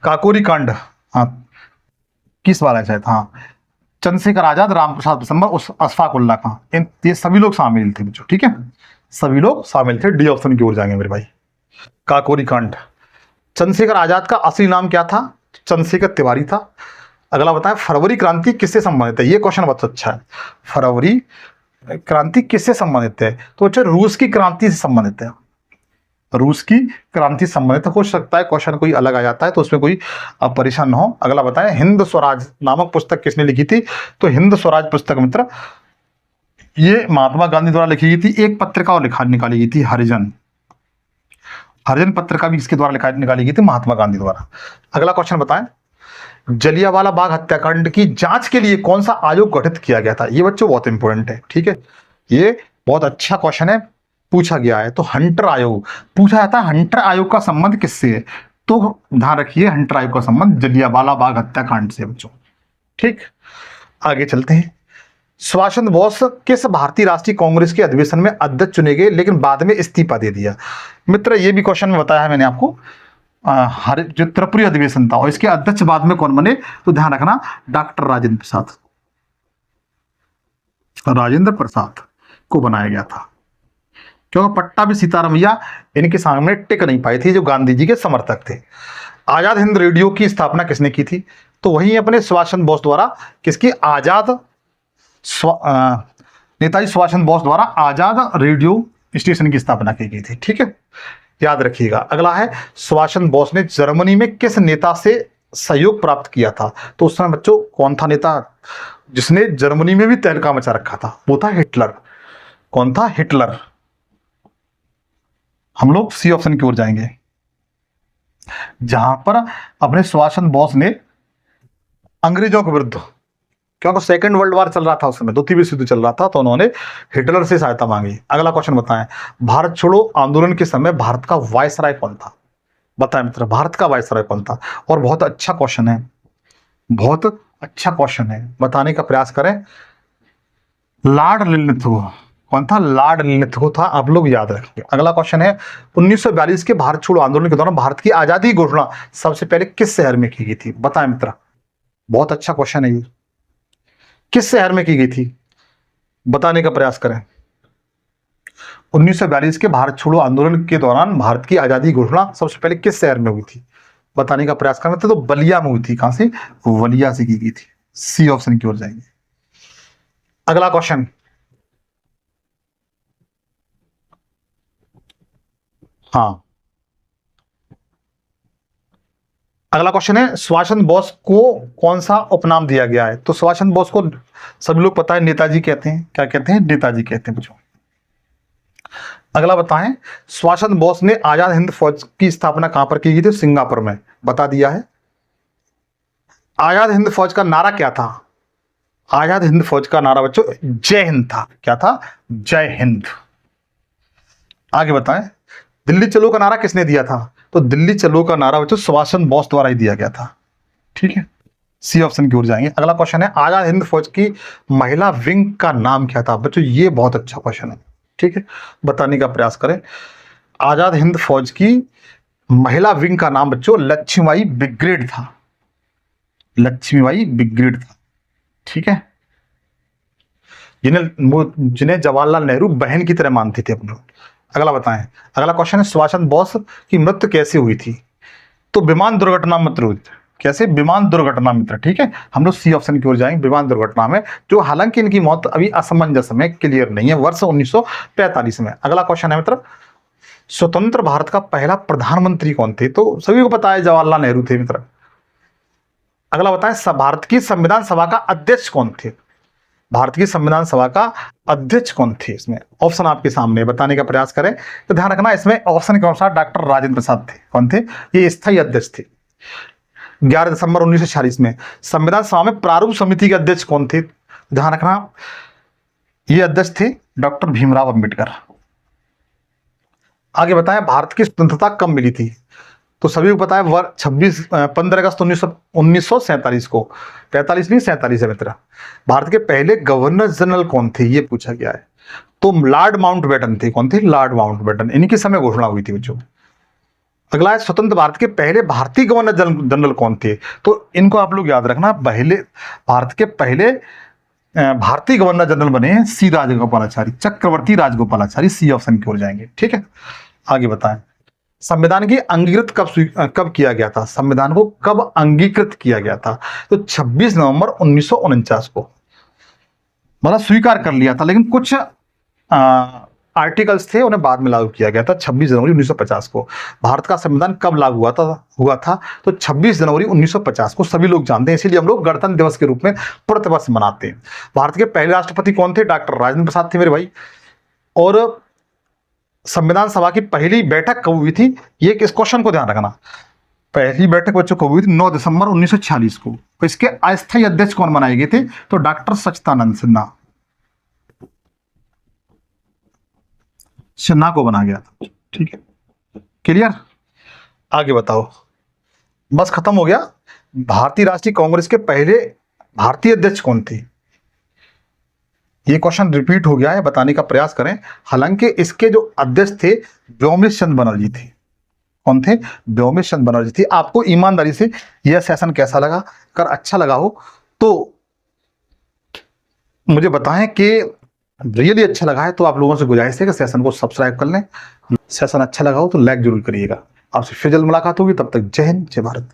काकोरी कांड, हाँ किस वाला शायद, हाँ चंद्रशेखर आजाद, राम प्रसाद बिस्मिल, अशफाक उल्लाह खां, ये सभी लोग शामिल थे बच्चों, ठीक है, सभी लोग शामिल थे। डी ऑप्शन की ओर जाएंगे मेरे भाई। काकोरी कांड, चंद्रशेखर आजाद का असली नाम क्या था, चंद्रशेखर तिवारी था। अगला बताएं, फरवरी क्रांति किससे संबंधित है, ये क्वेश्चन बहुत अच्छा है। फरवरी क्रांति किससे संबंधित है, तो अच्छा रूस की क्रांति से संबंधित है, रूस की क्रांति संबंधित हो सकता है क्वेश्चन कोई अलग आ जाता है, तो उसमें कोई आप परेशान न हो। अगला बताएं, हिंद स्वराज नामक पुस्तक किसने लिखी थी, तो हिंद स्वराज पुस्तक मित्र ये महात्मा गांधी द्वारा लिखी गई थी। एक पत्रिका और निकाली गई थी, हरिजन, हरिजन पत्रिका भी इसके द्वारा निकाली गई थी महात्मा गांधी द्वारा। अगला क्वेश्चन बताएं, जलियांवाला बाग हत्याकांड की जांच के लिए कौन सा आयोग गठित किया गया था। ये बच्चों बहुत इंपॉर्टेंट है, ठीक है, ये बहुत अच्छा क्वेश्चन है, पूछा गया है। तो हंटर आयोग पूछा जाता है, हंटर आयोग का संबंध किससे है, तो ध्यान रखिए हंटर आयोग का संबंध जलियांवाला बाग हत्याकांड से बच्चों, ठीक। आगे चलते हैं, सुभाष चंद्र बोस किस भारतीय राष्ट्रीय कांग्रेस के अधिवेशन में अध्यक्ष चुने गए लेकिन बाद में इस्तीफा दे दिया। मित्र ये भी क्वेश्चन में बताया है मैंने आपको, जो त्रिपुरी अधिवेशन था और इसके अध्यक्ष बाद में कौन बने, तो ध्यान रखना डॉक्टर राजेंद्र प्रसाद, राजेंद्र प्रसाद को बनाया गया था, क्योंकि पट्टाभी सीतारामैया इनके सामने टिक नहीं पाए थे, जो गांधी जी के समर्थक थे। आजाद हिंद रेडियो की स्थापना किसने की थी, तो वही अपने सुभाष चंद्र बोस द्वारा, किसकी, आजाद नेताजी सुभाष चंद्र बोस द्वारा आजाद रेडियो स्टेशन की स्थापना की गई थी, ठीक है, याद रखिएगा। अगला है, सुभाष चंद्र बोस ने जर्मनी में किस नेता से सहयोग प्राप्त किया था, तो उस समय बच्चों कौन था नेता जिसने जर्मनी में भी तहलका मचा रखा था, वो था हिटलर। कौन था, हिटलर। हम लोग सी ऑप्शन की ओर जाएंगे, जहां पर अपने सुभाष चंद्र बोस ने अंग्रेजों के विरुद्ध, क्योंकि सेकंड वर्ल्ड वॉर चल रहा था उस समय, द्वितीय विश्व युद्ध चल रहा था, तो उन्होंने हिटलर से सहायता मांगी। अगला क्वेश्चन बताएं, भारत छोड़ो आंदोलन के समय भारत का वायसराय कौन था, बताएं मित्र, भारत का वायसराय कौन था। और बहुत अच्छा क्वेश्चन है, बहुत अच्छा क्वेश्चन है, बताने का प्रयास करें। लॉर्ड लिनथो, कौन था, लॉर्ड लिनथो था, आप लोग याद रखेंगे। अगला क्वेश्चन है, 1942 के भारत छोड़ो आंदोलन के दौरान भारत की आजादी घोषणा सबसे पहले किस शहर में की गई थी, बताएं मित्र, बहुत अच्छा क्वेश्चन है ये, किस शहर में की गई थी, बताने का प्रयास करें। 1942 के भारत छोड़ो आंदोलन के दौरान भारत की आजादी घोषणा सबसे पहले किस शहर में हुई थी, बताने का प्रयास करना था, तो बलिया में हुई थी। कहां से, बलिया से की गई थी। सी ऑप्शन की ओर जाएंगे। अगला क्वेश्चन, हाँ अगला क्वेश्चन है, सुभाष चंद्र बोस को कौन सा उपनाम दिया गया है, तो सुभाष चंद्र बोस को सभी लोग पता है नेताजी कहते हैं, क्या कहते हैं, नेताजी कहते हैं बच्चों। अगला बताएं, सुभाष चंद्र बोस ने आजाद हिंद फौज की स्थापना कहां पर की गई थी, सिंगापुर में, बता दिया है। आजाद हिंद फौज का नारा क्या था, आजाद हिंद फौज का नारा बच्चों जय हिंद था, क्या था, जय हिंद। आगे बताएं, दिल्ली चलो का नारा किसने दिया था, तो दिल्ली चलो का नारा बच्चों सुभाष चंद्र बोस द्वारा ही दिया गया था, ठीक है। सी ऑप्शन की ओर जाएंगे। अगला क्वेश्चन है, आजाद हिंद फौज की महिला विंग का नाम क्या था? बच्चों ये बहुत अच्छा क्वेश्चन है, ठीक है, बताने का प्रयास करें। आजाद हिंद फौज की महिला विंग का नाम बच्चों लक्ष्मीबाई ब्रिगेड था, लक्ष्मीबाई ब्रिगेड था, ठीक है, जिन्हें जवाहरलाल नेहरू बहन की तरह मानते थे अपने। अगला बताएं, अगला क्वेश्चन है, सुभाष चंद्र बोस की मृत्यु कैसे हुई थी? तो विमान दुर्घटना में हुई थी। कैसे? विमान दुर्घटना मित्र, ठीक है, हम लोग सी ऑप्शन की ओर जाएंगे, विमान दुर्घटना में, जो हालांकि इनकी मौत अभी असमंजस में, क्लियर नहीं है, वर्ष 1945 में। अगला क्वेश्चन है मित्र, स्वतंत्र भारत का पहला प्रधानमंत्री कौन थे? तो सभी को पता है जवाहरलाल नेहरू थे मित्र। अगला बताएं, भारत की संविधान सभा का अध्यक्ष कौन थे? भारत की संविधान सभा का अध्यक्ष कौन थे? इसमें ऑप्शन आपके सामने, बताने का प्रयास करें तो ध्यान रखना, इसमें ऑप्शन के अनुसार डॉक्टर राजेंद्र प्रसाद थे। कौन थे? ये स्थायी अध्यक्ष थे। 11 दिसंबर 1946 में संविधान सभा में प्रारूप समिति के अध्यक्ष कौन थे? ध्यान रखना, ये अध्यक्ष थे डॉक्टर भीमराव अंबेडकर। आगे बताएं, भारत की स्वतंत्रता कब मिली थी? तो सभी को पता है, 15 अगस्त 1947 को, 45 नहीं 47 है मित्र। भारत के पहले गवर्नर जनरल कौन थे? ये पूछा गया है। तो लॉर्ड माउंटबेटन थे। कौन थे? Lord Mountbatten. इनकी समय घोषणा हुई थी बच्चों। अगला है, स्वतंत्र भारत के पहले भारतीय गवर्नर जनरल कौन थे? तो इनको आप लोग याद रखना, पहले भारत के पहले भारतीय गवर्नर जनरल बने हैं सी राजगोपालाचारी, चक्रवर्ती राजगोपालाचारी। सी ऑप्शन की ओर जाएंगे, ठीक है। आगे बताएं, संविधान की अंगीकृत कब किया गया था? संविधान को कब अंगीकृत किया गया था? तो 26 नवंबर 1949 को, मतलब स्वीकार कर लिया था, लेकिन कुछ आर्टिकल्स थे उन्हें बाद में लागू किया गया था 26 जनवरी 1950 को। भारत का संविधान कब लागू हुआ था? तो 26 जनवरी 1950 को, सभी लोग जानते हैं, इसीलिए हम लोग गणतंत्र दिवस के रूप में प्रतिवर्ष मनाते हैं। भारत के पहले राष्ट्रपति कौन थे? डॉक्टर राजेंद्र प्रसाद थे मेरे भाई। और संविधान सभा की पहली बैठक कब हुई थी? ये इस क्वेश्चन को ध्यान रखना, पहली बैठक बच्चों कब हुई थी? 9 दिसंबर 1946 को। तो इसके अस्थायी अध्यक्ष कौन बनाए गए थे? तो डॉक्टर सच्चिदानंद सिन्हा को बना गया था, ठीक है, क्लियर। आगे बताओ, बस खत्म हो गया। भारतीय राष्ट्रीय कांग्रेस के पहले भारतीय अध्यक्ष कौन थे? ये क्वेश्चन रिपीट हो गया है, बताने का प्रयास करें। हालांकि इसके जो अध्यक्ष थे व्योमेश चंद्र बनर्जी थे। कौन थे? व्योमेश चंद्र बनर्जी थे। आपको ईमानदारी से यह सेशन कैसा लगा? अगर अच्छा लगा हो तो मुझे बताएं कि रियली अच्छा लगा है तो आप लोगों से गुजारिश है कि सेशन को सब्सक्राइब कर लें। सेशन अच्छा लगा हो तो लाइक जरूर करिएगा। आपसे फिर जल्द मुलाकात होगी, तब तक जय हिंद, जय भारत।